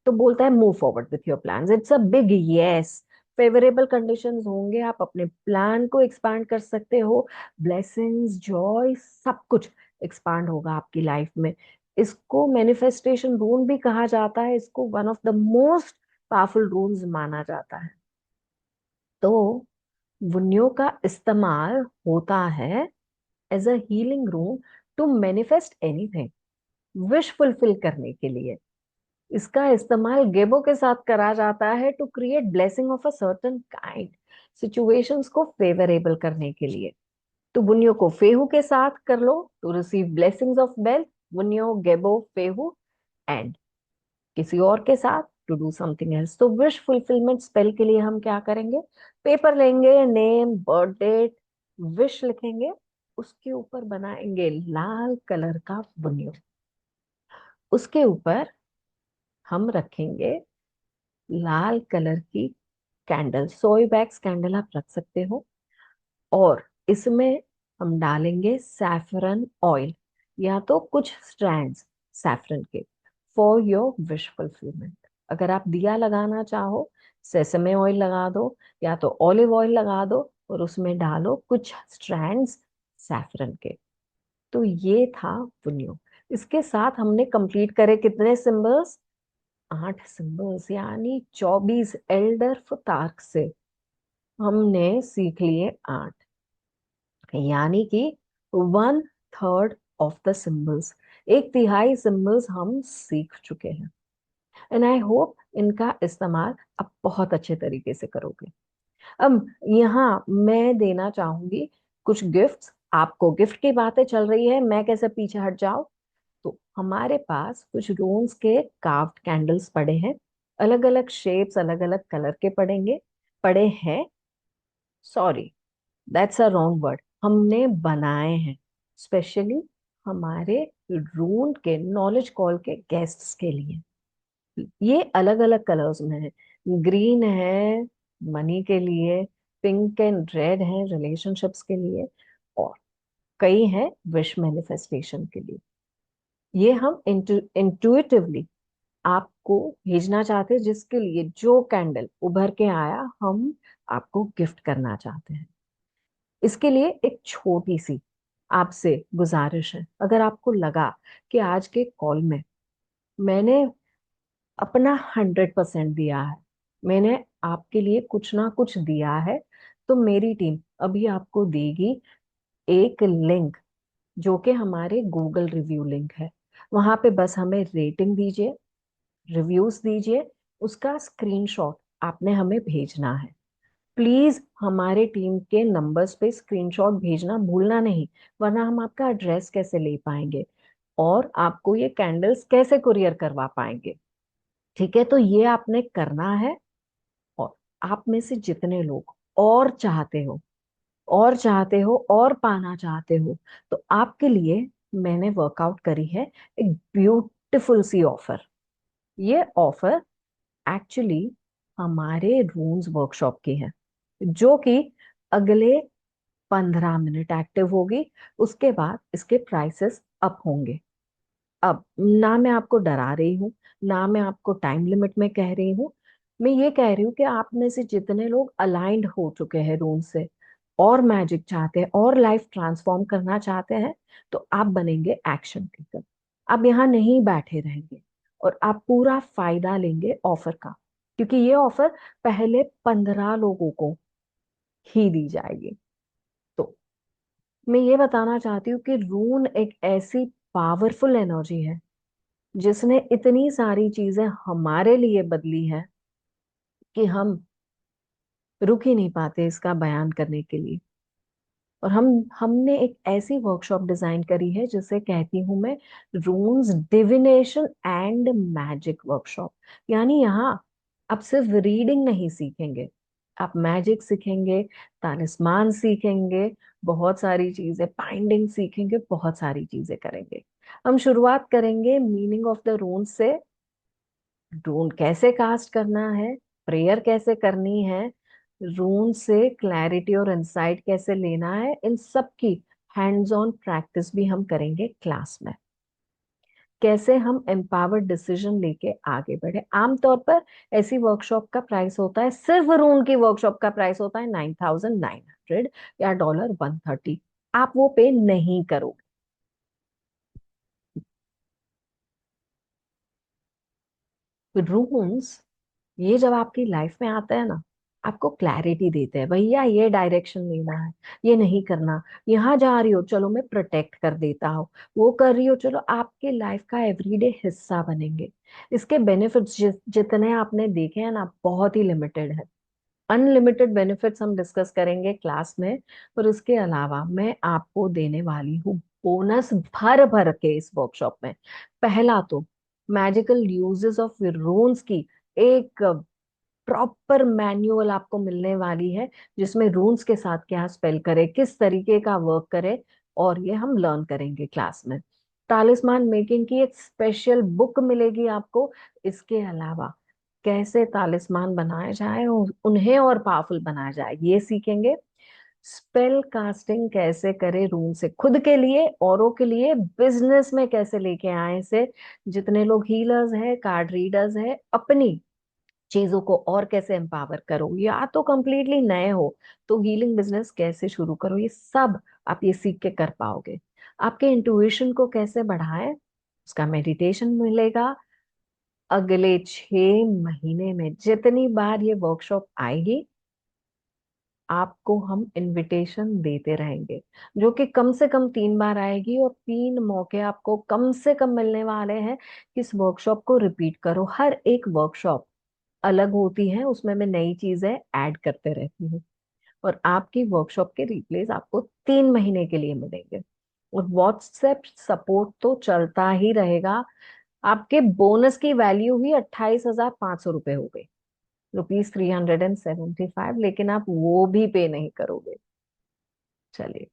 तो बोलता है move forward with your plans, it's a big yes. Favourable conditions होंगे, आप अपने प्लान को एक्सपांड कर सकते हो, ब्लेसिंग्स, जॉय, सब कुछ एक्सपांड होगा आपकी लाइफ में। इसको मैनिफेस्टेशन रून भी कहा जाता है, इसको one of the most powerful runes माना जाता है। तो वुन्यो का इस्तेमाल होता है as a healing rune to manifest anything, wish fulfil करने के लिए। इसका इस्तेमाल गेबो के साथ करा जाता है to create blessing of a certain kind, situations को फेवरेबल करने के लिए। तो वुन्यो को फेहू के साथ कर लो to receive blessings of wealth, Wunjo, Gebo, Fehu. And किसी और के साथ टू डू समथिंग एल्स। तो विश फुलफिलमेंट स्पेल के लिए हम क्या करेंगे? पेपर लेंगे, नेम, बर्थ डेट, विश लिखेंगे, उसके ऊपर बनाएंगे लाल कलर का बुनियो। उसके ऊपर हम रखेंगे लाल कलर की कैंडल, सोई वैक्स कैंडल आप रख सकते हो। और इसमें हम डालेंगे सैफरन ऑयल, या तो कुछ स्ट्रैंड्स सैफरन के, फॉर योर विश फुलफिलमेंट। अगर आप दिया लगाना चाहो, सेसमे ऑयल लगा दो या तो ऑलिव ऑयल लगा दो और उसमें डालो कुछ स्ट्रैंड्स सैफरन के। तो ये था पुण्यो। इसके साथ हमने कंप्लीट करे कितने सिंबल्स? 8 सिंबल्स, यानी 24 एल्डर फुतार्क से हमने सीख लिए 8, यानी कि 1/3 ऑफ द सिंबल्स, 1/3 सिंबल्स हम सीख चुके हैं। एंड आई होप इनका इस्तेमाल आप बहुत अच्छे तरीके से करोगे। अब यहाँ मैं देना चाहूंगी कुछ गिफ्ट्स आपको। गिफ्ट की बातें चल रही है, मैं कैसे पीछे हट जाऊं? तो हमारे पास कुछ रून्स के कार्व्ड कैंडल्स पड़े हैं, अलग अलग शेप्स, अलग अलग कलर के पड़े हैं, sorry that's a wrong word, हमने बनाए हैं स्पेशली हमारे रून के नॉलेज कॉल के गेस्ट्स के लिए। ये अलग अलग कलर्स में है, ग्रीन है मनी के लिए, पिंक एंड रेड है रिलेशनशिप्स के लिए, और कई हैं विश मैनिफेस्टेशन के लिए। ये हम इंट्यूटिवली आपको भेजना चाहते हैं, जिसके लिए जो कैंडल उभर के आया हम आपको गिफ्ट करना चाहते हैं। इसके लिए एक छोटी सी आपसे गुजारिश है, अगर आपको लगा कि आज के कॉल में मैंने अपना 100% दिया है, मैंने आपके लिए कुछ ना कुछ दिया है, तो मेरी टीम अभी आपको देगी एक लिंक जो कि हमारे गूगल रिव्यू लिंक है। वहां पे बस हमें रेटिंग दीजिए, रिव्यूज दीजिए, उसका स्क्रीनशॉट आपने हमें भेजना है। प्लीज हमारे टीम के नंबर्स पे स्क्रीनशॉट भेजना भूलना नहीं, वरना हम आपका एड्रेस कैसे ले पाएंगे और आपको ये कैंडल्स कैसे कुरियर करवा पाएंगे। ठीक है, तो ये आपने करना है। और आप में से जितने लोग और चाहते हो और चाहते हो और पाना चाहते हो, तो आपके लिए मैंने वर्कआउट करी है एक ब्यूटीफुल सी ऑफर। ये ऑफर एक्चुअली हमारे रूम्स वर्कशॉप की है, जो कि अगले 15 मिनट एक्टिव होगी। उसके बाद इसके प्राइसेस अप होंगे। अब ना मैं आपको डरा रही हूँ, ना मैं आपको टाइम लिमिट में कह रही हूँ। मैं ये कह रही हूँ कि आप में से जितने लोग अलाइंड हो चुके हैं रूम से और मैजिक चाहते हैं और लाइफ ट्रांसफॉर्म करना चाहते हैं, तो आप बनेंगे एक्शन टेकर। आप यहाँ नहीं बैठे रहेंगे और आप पूरा फायदा लेंगे ऑफर का, क्योंकि ये ऑफर पहले 15 लोगों को ही दी जाएगी। तो मैं ये बताना चाहती हूँ कि रून एक ऐसी पावरफुल एनर्जी है जिसने इतनी सारी चीजें हमारे लिए बदली है कि हम रुक ही नहीं पाते इसका बयान करने के लिए। और हमने एक ऐसी वर्कशॉप डिजाइन करी है जिसे कहती हूँ मैं रून्स डिविनेशन एंड मैजिक वर्कशॉप। यानी यहाँ आप सिर्फ रीडिंग नहीं सीखेंगे, आप मैजिक सीखेंगे, तालिस्मान सीखेंगे, बहुत सारी चीजें, बाइंडिंग सीखेंगे, बहुत सारी चीजें करेंगे। हम शुरुआत करेंगे मीनिंग ऑफ द रून से, रून कैसे कास्ट करना है, प्रेयर कैसे करनी है, रून से क्लैरिटी और इंसाइट कैसे लेना है, इन सब की हैंड्स ऑन प्रैक्टिस भी हम करेंगे क्लास में। कैसे हम एम्पावर्ड डिसीजन लेके आगे बढ़े। आमतौर पर ऐसी वर्कशॉप का प्राइस होता है, सिर्फ रून की वर्कशॉप का प्राइस होता है 9,900 या $130। आप वो पे नहीं करोगे। रून्स ये जब आपकी लाइफ में आता है ना, आपको क्लैरिटी देते हैं, भैया ये डायरेक्शन लेना है, ये नहीं करना, यहाँ जा रही हो चलो मैं प्रोटेक्ट कर देता हूँ, वो कर रही हो चलो, आपके लाइफ का एवरीडे हिस्सा बनेंगे। इसके बेनिफिट्स जितने आपने देखे हैं ना, बहुत ही लिमिटेड है। अनलिमिटेड बेनिफिट्स हम डिस्कस करेंगे क्लास में। और इसके अलावा मैं आपको देने वाली हूँ बोनस भर भर के इस वर्कशॉप में। पहला तो मैजिकल यूजेस ऑफ रून्स की एक प्रॉपर मैनुअल आपको मिलने वाली है, जिसमें रून्स के साथ क्या स्पेल करे, किस तरीके का वर्क करे, और ये हम लर्न करेंगे क्लास में। तालिस्मान मेकिंग की एक स्पेशल बुक मिलेगी आपको। इसके अलावा कैसे तालिस्मान बनाए जाए और उन्हें और पावरफुल बनाया जाए ये सीखेंगे। स्पेल कास्टिंग कैसे करे रूम से, खुद के लिए, औरों के लिए, बिजनेस में कैसे लेके आए इसे। जितने लोग हीलर्स हैं, कार्ड रीडर्स हैं, अपनी चीजों को और कैसे एम्पावर करो, या तो कंप्लीटली नए हो तो हीलिंग बिजनेस कैसे शुरू करो, ये सब आप ये सीख के कर पाओगे। आपके इंट्यूशन को कैसे बढ़ाएं, उसका मेडिटेशन मिलेगा। अगले 6 महीने में जितनी बार ये वर्कशॉप आएगी, आपको हम इनविटेशन देते रहेंगे, जो कि कम से कम 3 बार आएगी, और 3 मौके आपको कम से कम मिलने वाले हैं कि इस वर्कशॉप को रिपीट करो। हर एक वर्कशॉप अलग होती है, उसमें मैं नई चीजें ऐड करते रहती हूँ। और आपकी वर्कशॉप के रिप्लेस आपको 3 महीने के लिए मिलेंगे। और व्हाट्सएप सपोर्ट तो चलता ही रहेगा। आपके बोनस की वैल्यू ही 28,500 रुपये हो गई, ₹375, लेकिन आप वो भी पे नहीं करोगे। चलिए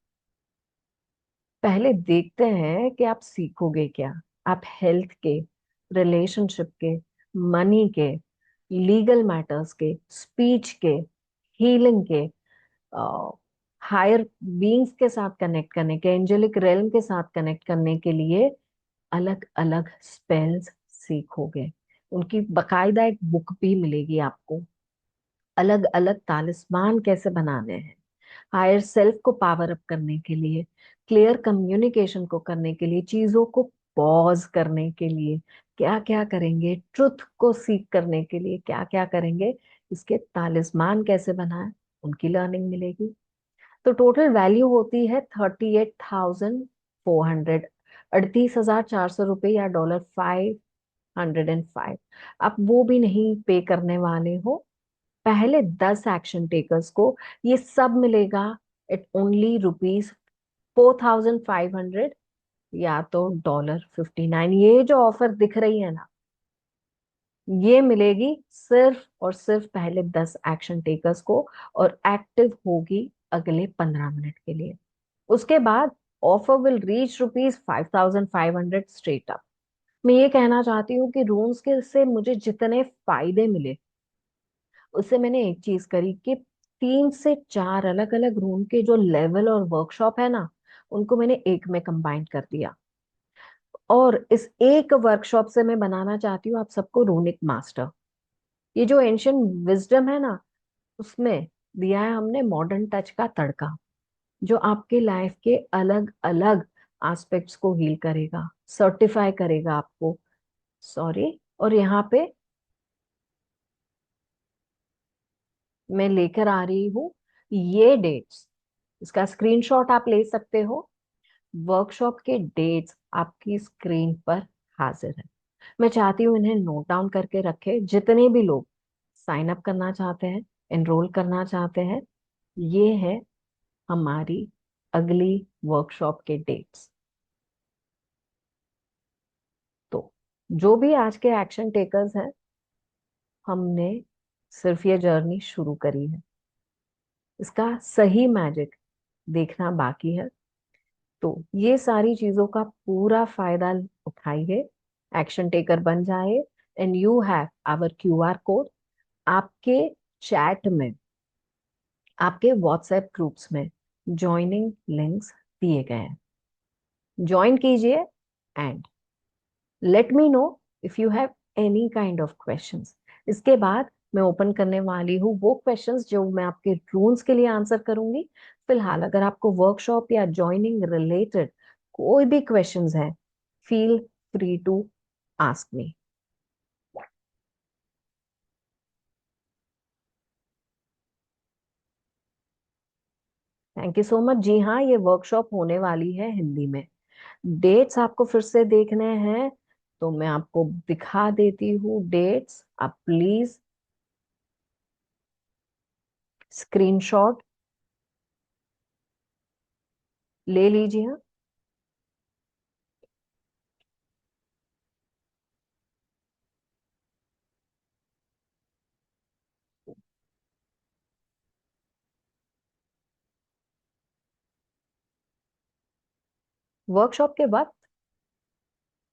पहले देखते हैं कि आप सीखोगे क्या। आप हेल्थ के, रिलेशनशिप के, मनी के, लीगल मैटर्स के, स्पीच के, हीलिंग के, हायर बीइंग्स के साथ कनेक्ट करने के, एंजेलिक रेल्म के साथ कनेक्ट करने के लिए अलग अलग स्पेल्स सीखोगे। उनकी बकायदा एक बुक भी मिलेगी आपको। अलग अलग तालिस्मान कैसे बनाने हैं, हायर सेल्फ को पावर अप करने के लिए, क्लियर कम्युनिकेशन को करने के लिए, चीजों को पॉज करने के लिए क्या क्या करेंगे, ट्रुथ को सीख करने के लिए क्या क्या करेंगे, इसके तालिस्मान कैसे बनाए, उनकी लर्निंग मिलेगी। तो टोटल वैल्यू होती है 38,400, 38,400 रुपये या $505। आप वो भी नहीं पे करने वाले हो, पहले 10 एक्शन टेकर्स को ये सब मिलेगा एट ओनली ₹4,500 या तो $59। ये जो ऑफर दिख रही है ना, ये मिलेगी सिर्फ और सिर्फ पहले 10 एक्शन टेकर्स को, और एक्टिव होगी अगले 15 मिनट के लिए। उसके बाद offer will reach ₹5,500 straight up. मैं ये कहना चाहती हूँ कि रूम्स के से मुझे जितने फायदे मिले, उससे मैंने एक चीज करी कि 3 से 4 अलग अलग रूम के जो लेवल और वर्कशॉप है ना, उनको मैंने एक में कंबाइन कर दिया। और इस एक वर्कशॉप से मैं बनाना चाहती हूँ आप सबको रूनिक मास्टर। ये जो एंशियंट विजडम है ना, उसमें दिया है हमने मॉडर्न टच का तड़का, जो आपके लाइफ के अलग अलग एस्पेक्ट्स को हील करेगा, सर्टिफाई करेगा आपको। सॉरी, और यहाँ पे मैं लेकर आ रही हूँ ये डेट्स, इसका स्क्रीनशॉट आप ले सकते हो। वर्कशॉप के डेट्स आपकी स्क्रीन पर हाजिर है। मैं चाहती हूँ इन्हें नोट डाउन करके रखे, जितने भी लोग साइन अप करना चाहते हैं, एनरोल करना चाहते हैं। ये है हमारी अगली वर्कशॉप के डेट्स। तो जो भी आज के एक्शन टेकर्स हैं, हमने सिर्फ ये जर्नी शुरू करी है, इसका सही मैजिक देखना बाकी है। तो ये सारी चीजों का पूरा फायदा उठाइए, एक्शन टेकर बन जाए, and you have our QR code आपके चैट में, आपके व्हाट्सएप ग्रुप्स में ज्वाइनिंग लिंक्स दिए गए हैं। ज्वाइन कीजिए and let me know if you have any kind of questions. इसके बाद मैं ओपन करने वाली हूँ वो क्वेश्चंस जो मैं आपके रूल्स के लिए आंसर करूंगी। फिलहाल अगर आपको वर्कशॉप या ज्वाइनिंग रिलेटेड कोई भी क्वेश्चंस है, feel free to ask me. Thank you so much. जी हाँ, ये वर्कशॉप होने वाली है हिंदी में। डेट्स आपको फिर से देखने हैं तो मैं आपको दिखा देती हूँ डेट्स। आप प्लीज स्क्रीनशॉट ले लीजिए। वर्कशॉप के वक्त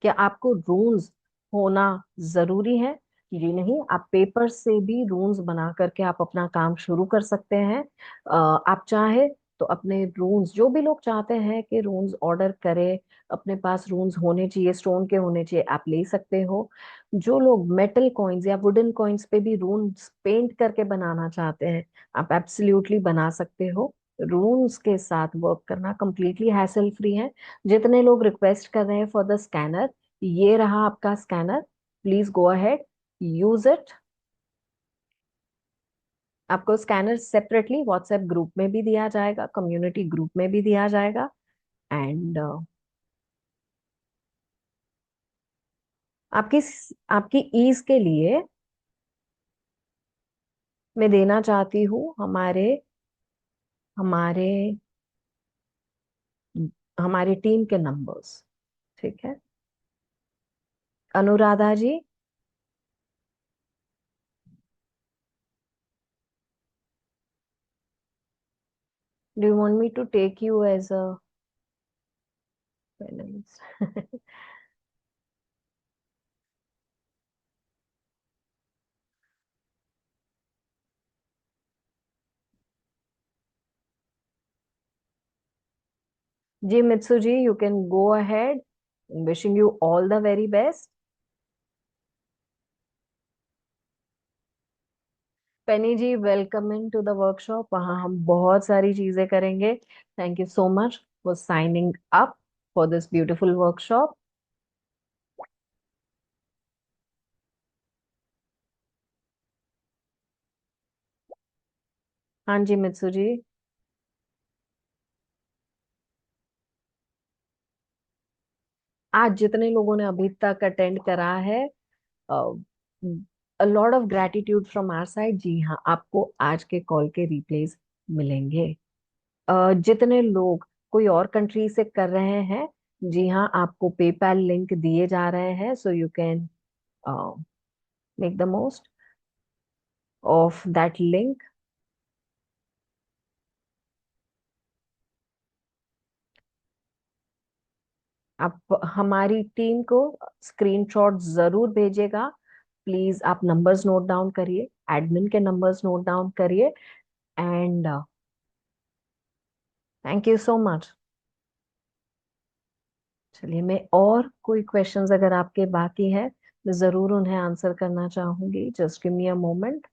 क्या आपको रूल्स होना जरूरी है? जी नहीं, आप पेपर से भी रूल्स बना करके आप अपना काम शुरू कर सकते हैं। आप चाहे तो अपने रूल्स, जो भी लोग चाहते हैं कि रूल्स ऑर्डर करें, अपने पास रूल्स होने चाहिए, स्टोन के होने चाहिए, आप ले सकते हो। जो लोग मेटल कॉइन्स या वुडन कॉइन्स पे भी रूल्स पेंट करके बनाना चाहते हैं, आप एब्सोल्युटली बना सकते हो। रूल्स के साथ वर्क करना कंप्लीटली हैसल फ्री है। जितने लोग रिक्वेस्ट कर रहे हैं फॉर द स्कैनर, ये रहा आपका scanner, please go ahead, use it. आपको स्कैनर सेपरेटली व्हाट्सएप ग्रुप में भी दिया जाएगा, कम्युनिटी ग्रुप में भी दिया जाएगा। एंड आपकी आपकी ईज के लिए मैं देना चाहती हूँ हमारे हमारे हमारी टीम के नंबर्स। ठीक है, Anuradha ji, do you want me to take you as a panelist? जी Mitsu ji, you can go ahead. Wishing you all the very best. Penny ji, welcome into the workshop. वहाँ हम बहुत सारी चीजें करेंगे। Thank you so much for signing up for this beautiful workshop. हाँ जी Mitsu जी। आज जितने लोगों ने अभी तक अटेंड करा है, a lot of gratitude from our side. जी हाँ, आपको आज के कॉल के रिप्लेस मिलेंगे। जितने लोग कोई और कंट्री से कर रहे हैं, जी हाँ, आपको पेपैल लिंक दिए जा रहे हैं, so you can make the most of that link. आप हमारी टीम को स्क्रीनशॉट जरूर भेजिएगा। प्लीज आप नंबर्स नोट डाउन करिए, एडमिन के नंबर्स नोट डाउन करिए। And thank you so much. चलिए, मैं और कोई क्वेश्चंस अगर आपके बाकी है, मैं जरूर उन्हें आंसर करना चाहूंगी। Just give me a moment.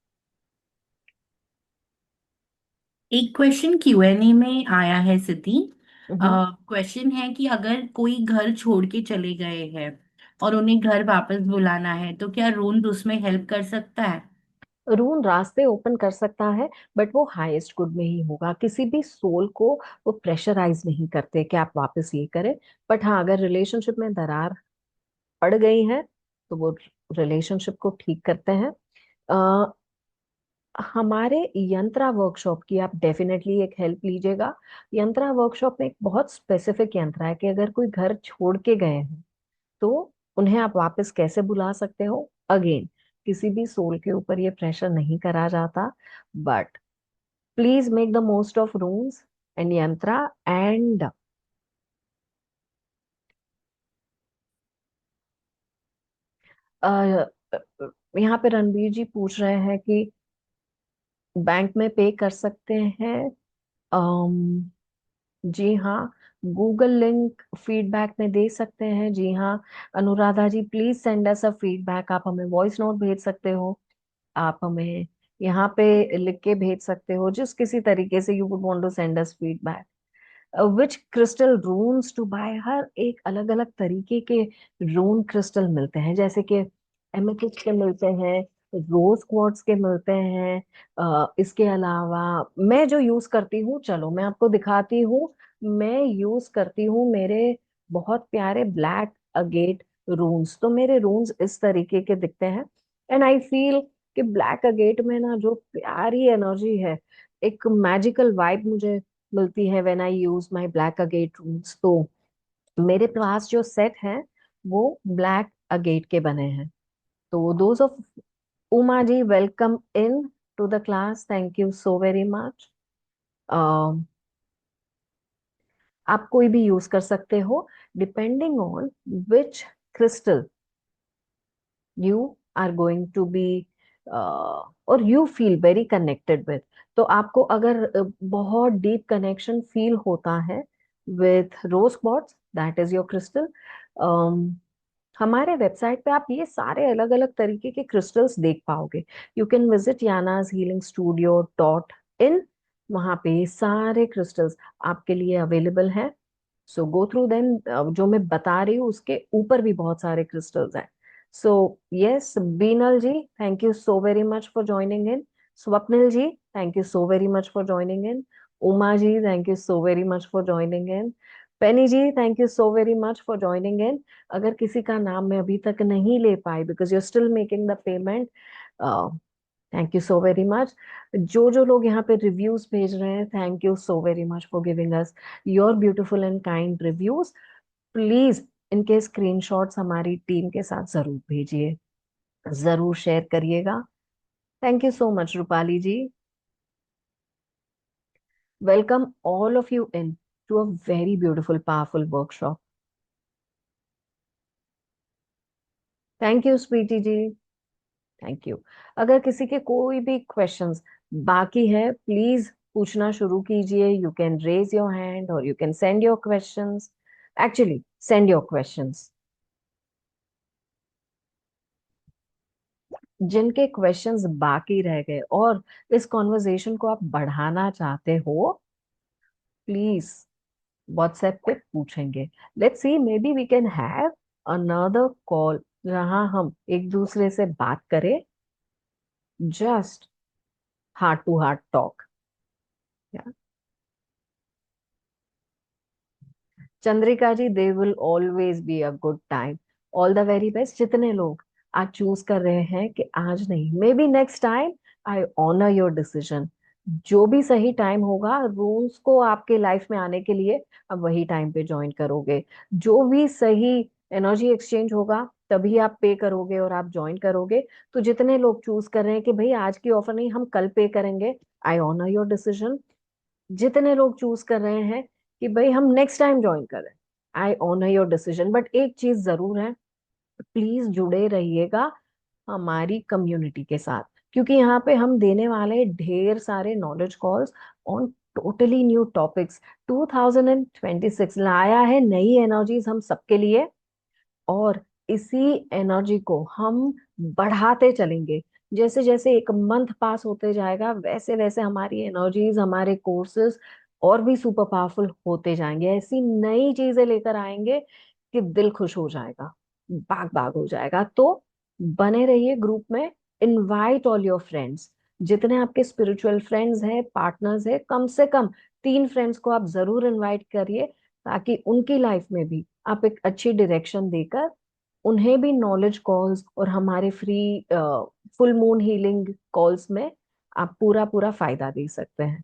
एक क्वेश्चन क्यूएनए में आया है सिद्धि। क्वेश्चन है कि अगर कोई घर छोड़ के चले गए हैं और उन्हें घर वापस बुलाना है तो क्या रोन उसमें हेल्प कर सकता है? रून रास्ते ओपन कर सकता है, बट वो हाईएस्ट गुड में ही होगा। किसी भी सोल को वो प्रेशराइज नहीं करते कि आप वापस ये करें। बट हाँ, अगर रिलेशनशिप में दरार पड़ गई है तो वो रिलेशनशिप को ठीक करते हैं। अ, हमारे यंत्रा वर्कशॉप की आप डेफिनेटली एक हेल्प लीजिएगा। यंत्रा वर्कशॉप में एक बहुत स्पेसिफिक यंत्र है कि अगर कोई घर छोड़ के गए हैं तो उन्हें आप वापस कैसे बुला सकते हो। अगेन, किसी भी सोल के ऊपर ये प्रेशर नहीं करा जाता, but please make the most of rooms and यंत्रा। एंड यहाँ पे रणवीर जी पूछ रहे हैं कि बैंक में पे कर सकते हैं। अम, जी हाँ, गूगल लिंक फीडबैक में दे सकते हैं। जी हाँ, Anuradha ji please send us a feedback. आप हमें वॉइस नोट भेज सकते हो, आप हमें यहाँ पे लिख के भेज सकते हो, जिस किसी तरीके से you would want to send us feedback. Which crystal runes to buy, हर एक अलग अलग तरीके के रून क्रिस्टल मिलते हैं, जैसे कि एमेथिस्ट के मिलते हैं, रोज क्वार्ट्ज के मिलते हैं। इसके अलावा मैं जो यूज करती हूँ, चलो मैं आपको दिखाती हूँ। मैं यूज करती हूँ मेरे बहुत प्यारे ब्लैक अगेट रून्स। तो मेरे रून्स इस तरीके के दिखते हैं। एंड आई फील कि ब्लैक अगेट में ना जो प्यारी एनर्जी है, एक मैजिकल वाइब मुझे मिलती है when I use my black agate रून्स। तो मेरे पास जो सेट है वो ब्लैक अगेट के बने हैं। तो those of Uma ji, welcome into the class, thank you so very much. आप कोई भी यूज कर सकते हो, depending on which crystal you are going to be और you feel very connected with. तो आपको अगर बहुत डीप कनेक्शन फील होता है with rose quartz, that is your crystal. हमारे वेबसाइट पे आप ये सारे अलग अलग तरीके के क्रिस्टल्स देख पाओगे। You can visit Yana's healing studio .in। वहाँ पे ये सारे क्रिस्टल्स आपके लिए अवेलेबल हैं। सो गो थ्रू देम। जो मैं बता रही हूँ उसके ऊपर भी बहुत सारे क्रिस्टल्स हैं। So yes, Beenal ji, thank you so very much for joining in. Swapnil ji, thank you so very much for joining in. Uma ji, thank you so very much for joining in. Penny ji, thank you so very much for joining in. अगर किसी का नाम मैं अभी तक नहीं ले पाई because you are still making the payment, thank you so very much. जो लोग यहाँ पे रिव्यूज भेज रहे हैं, thank you so very much for giving us your beautiful and kind reviews. Please इनके स्क्रीनशॉट्स हमारी टीम के साथ जरूर भेजिए, जरूर शेयर करिएगा। Thank you so much Rupali ji. Welcome all of you into a very beautiful powerful workshop. Thank you Sweety ji, thank you. अगर किसी के कोई भी क्वेश्चंस बाकी है, प्लीज पूछना शुरू कीजिए। You can raise your hand और you can send your questions. Actually send your questions. जिनके क्वेश्चंस बाकी रह गए और इस कॉन्वर्जेशन को आप बढ़ाना चाहते हो, प्लीज व्हाट्सएप पे पूछेंगे। Let's see, maybe we can have another call जहां हम एक दूसरे से बात करें, just heart to heart talk. Chandrika ji, they will always be a good time. All the very best. जितने लोग आज चूज कर रहे हैं कि आज नहीं, maybe next time, I honour your decision. जो भी सही टाइम होगा रूम्स को आपके लाइफ में आने के लिए, अब वही टाइम पे ज्वाइन करोगे। जो भी सही एनर्जी एक्सचेंज होगा तभी आप पे करोगे और आप ज्वाइन करोगे। तो जितने लोग चूज कर रहे हैं कि भाई आज की ऑफर नहीं, हम कल पे करेंगे, आई ऑनर योर डिसीजन। जितने लोग चूज कर रहे हैं कि भाई हम नेक्स्ट टाइम ज्वाइन करें, I honour your decision. But एक चीज जरूर है, प्लीज जुड़े रहिएगा हमारी कम्युनिटी के साथ, क्योंकि यहाँ पे हम देने वाले हैं ढेर सारे knowledge calls on totally new topics. 2026 लाया है नई एनर्जीज हम सबके लिए, और इसी एनर्जी को हम बढ़ाते चलेंगे। जैसे जैसे एक मंथ पास होते जाएगा वैसे वैसे हमारी एनर्जीज, हमारे कोर्सेज और भी सुपर पावरफुल होते जाएंगे। ऐसी नई चीजें लेकर आएंगे कि दिल खुश हो जाएगा, बाग बाग हो जाएगा। तो बने रहिए ग्रुप में, इनवाइट ऑल योर फ्रेंड्स। जितने आपके स्पिरिचुअल फ्रेंड्स हैं, पार्टनर्स हैं, कम से कम 3 फ्रेंड्स को आप जरूर इनवाइट करिए, ताकि उनकी लाइफ में भी आप एक अच्छी डायरेक्शन देकर उन्हें भी नॉलेज कॉल्स और हमारे free full moon healing calls में आप पूरा पूरा फायदा दे सकते हैं।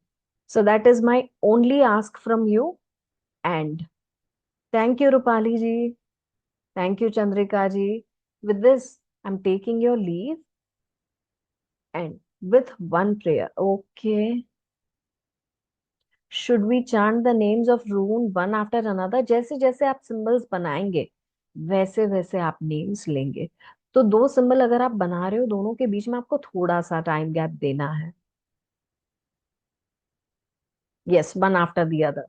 So that is my only ask from you. And thank you Rupali ji, thank you Chandrika ji. With this I am taking your leave, and with one prayer. Okay. Should we chant the names of rune one after another? जैसे जैसे आप symbols बनाएंगे वैसे वैसे आप names लेंगे। तो 2 symbol अगर आप बना रहे हो, दोनों के बीच में आपको थोड़ा सा टाइम गैप देना है। Yes, one after the other.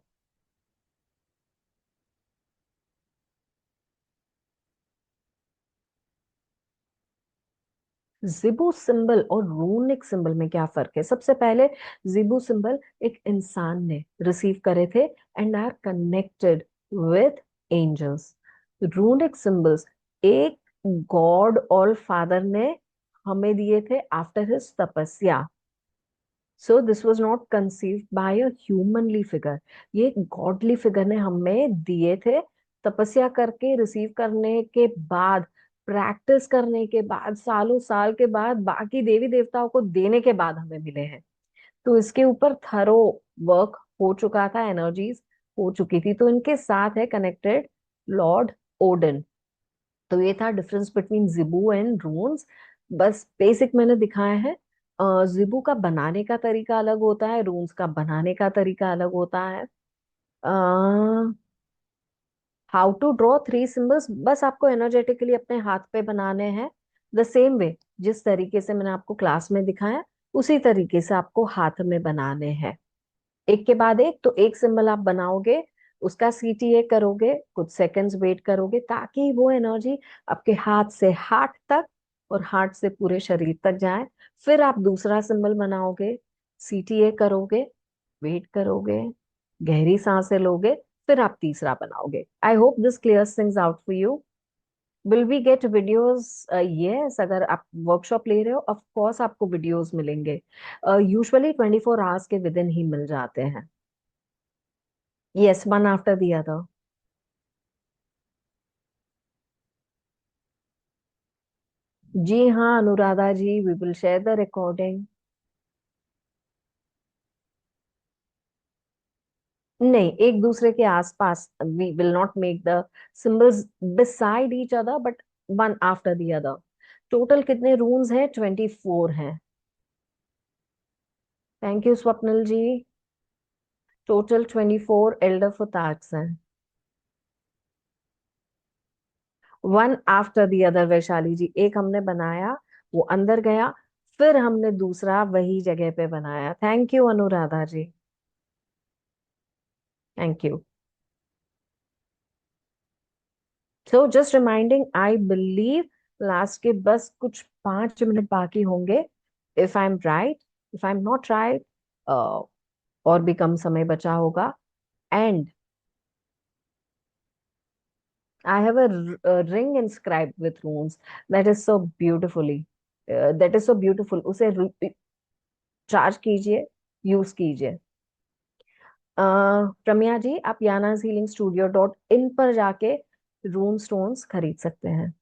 Zibu symbol और रूनिक सिंबल में क्या फर्क है? सबसे पहले, जिबू सिंबल एक इंसान ने रिसीव करे थे and are connected with angels. Runic symbols एक गॉड ऑल फादर ने हमें दिए थे आफ्टर हिज तपस्या। So this was not conceived by a humanly figure, ये गॉडली फिगर ने हमें दिए थे। तपस्या करके रिसीव करने के बाद, प्रैक्टिस करने के बाद, सालों साल के बाद, बाकी देवी देवताओं को देने के बाद हमें मिले हैं। तो इसके ऊपर थरो वर्क हो चुका था, एनर्जीज हो चुकी थी, तो इनके साथ है कनेक्टेड लॉर्ड ओडन। तो ये था डिफरेंस बिटवीन जिबू एंड रून्स। बस बेसिक मैंने दिखाया है। जिबू का बनाने का तरीका अलग होता है, रून्स का बनाने का तरीका अलग होता है। हाउ टू ड्रॉ 3 सिंबल्स, बस आपको एनर्जेटिकली अपने हाथ पे बनाने हैं, द सेम वे जिस तरीके से मैंने आपको क्लास में दिखाया, उसी तरीके से आपको हाथ में बनाने हैं, एक के बाद एक। तो एक सिंबल आप बनाओगे, उसका सीटीए करोगे, कुछ सेकंड्स वेट करोगे ताकि वो एनर्जी आपके हाथ से हार्ट तक और हार्ट से पूरे शरीर तक जाए। फिर आप दूसरा सिंबल बनाओगे, सीटीए करोगे, वेट करोगे, गहरी सांसें लोगे, फिर आप तीसरा बनाओगे। I hope this clears things out for you. Will we get videos? Yes, अगर आप वर्कशॉप ले रहे हो ऑफ कोर्स आपको वीडियोस मिलेंगे। यूजुअली 24 आवर्स के विद इन ही मिल जाते हैं। Yes, one after the other. जी हाँ Anuradha ji, we will share the recording. नहीं, एक दूसरे के आसपास, we will not make the symbols beside each other, but one after the other. Total कितने रून्स हैं? 24 हैं। Thank you Swapnil ji. Total 24 elder futharks हैं, one after the other. Vaishali ji, एक हमने बनाया, वो अंदर गया, फिर हमने दूसरा वही जगह पे बनाया। Thank you Anuradha ji, thank you. So just reminding, I believe last के बस कुछ 5 मिनट बाकी होंगे, if I am right. If I am not right, और भी कम समय बचा होगा। And I have a ring inscribed with runes that is so beautifully, that is so beautiful. उसे चार्ज कीजिए, यूज कीजिए। रम्या जी, आप yanas healing studio.in पर जाके रून स्टोन्स खरीद सकते हैं।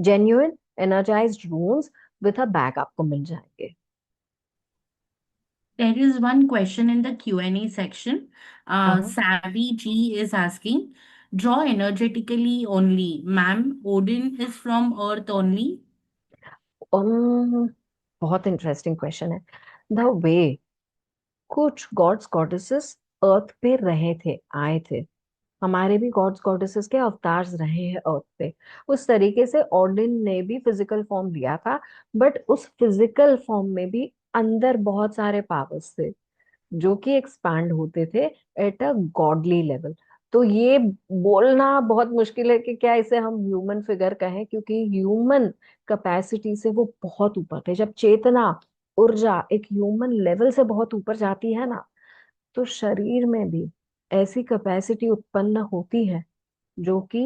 Genuine energised रून्स with a bag आपको मिल जाएंगे। There is one question in the Q&A section. हाँ। Savvy G is asking, draw energetically only. Ma'am, Odin is from Earth only. um, बहुत interesting question है। द वे कुछ God's goddesses अर्थ पे रहे थे, आए थे, हमारे भी गॉड्स गॉडेसेस के अवतार्स रहे हैं अर्थ पे, उस तरीके से ऑर्डिन ने भी फिजिकल फॉर्म लिया था, बट उस फिजिकल फॉर्म में भी अंदर बहुत सारे पावर्स थे जो कि एक्सपैंड होते थे एट अ गॉडली लेवल। तो ये बोलना बहुत मुश्किल है कि क्या इसे हम ह्यूमन फिगर कहें, क्योंकि ह्यूमन कैपेसिटी से वो बहुत ऊपर थे। जब चेतना, ऊर्जा एक ह्यूमन लेवल से बहुत ऊपर जाती है ना, तो शरीर में भी ऐसी कैपेसिटी उत्पन्न होती है जो कि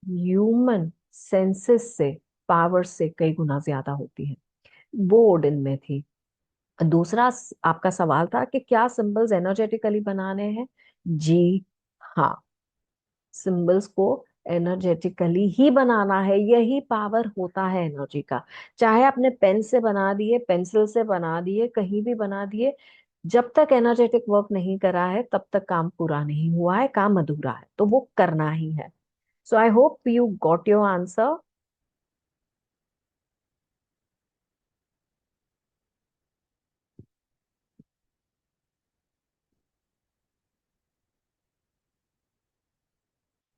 ह्यूमन सेंसेस से, पावर से कई गुना ज्यादा होती है। वो ओडिन में थी। दूसरा आपका सवाल था कि क्या सिंबल्स एनर्जेटिकली बनाने हैं। जी हाँ, सिंबल्स को एनर्जेटिकली ही बनाना है, यही पावर होता है एनर्जी का। चाहे आपने पेन से बना दिए, पेंसिल से बना दिए, कहीं भी बना दिए, जब तक एनर्जेटिक वर्क नहीं करा है तब तक काम पूरा नहीं हुआ है, काम अधूरा है, तो वो करना ही है। So I hope you got your answer.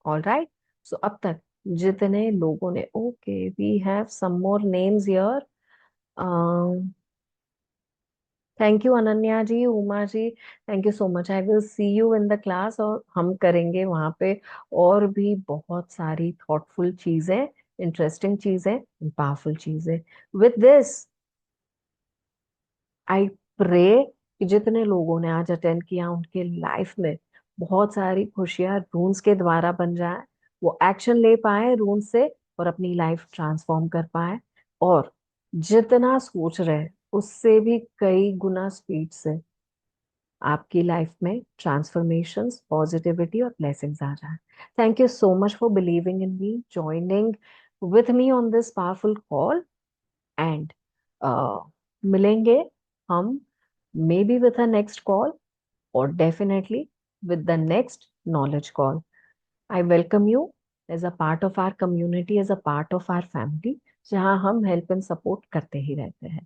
All right. So अब तक जितने लोगों ने, okay we have some more names here. Thank you Ananya ji, Uma ji, thank you so much. I will see you in the class, और हम करेंगे वहां पे और भी बहुत सारी थॉटफुल चीजें, इंटरेस्टिंग चीजें, पावरफुल चीजें। विद दिस आई प्रे कि जितने लोगों ने आज अटेंड किया उनके लाइफ में बहुत सारी खुशियां रून्स के द्वारा बन जाए, वो एक्शन ले पाए रून से और अपनी लाइफ ट्रांसफॉर्म कर पाए, और जितना सोच रहे उससे भी कई गुना स्पीड से आपकी लाइफ में ट्रांसफॉर्मेशंस, पॉजिटिविटी और ब्लेसिंग्स आ जाए। Thank you so much for believing in me, joining with me on this powerful call, and मिलेंगे हम may be with a next call, और definitely with the next knowledge call. I welcome you as a part of our community, as a part of our family, जहाँ हम help and support करते ही रहते हैं।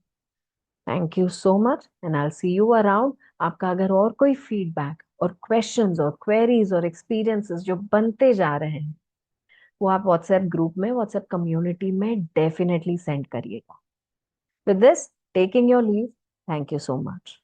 Thank you so much and I see you around. आपका अगर और कोई फीडबैक और क्वेश्चंस और क्वेरीज और एक्सपीरियंसेस जो बनते जा रहे हैं, वो आप व्हाट्सएप ग्रुप में, व्हाट्सएप कम्युनिटी में डेफिनेटली सेंड करिएगा। With this taking your leave, thank you so much.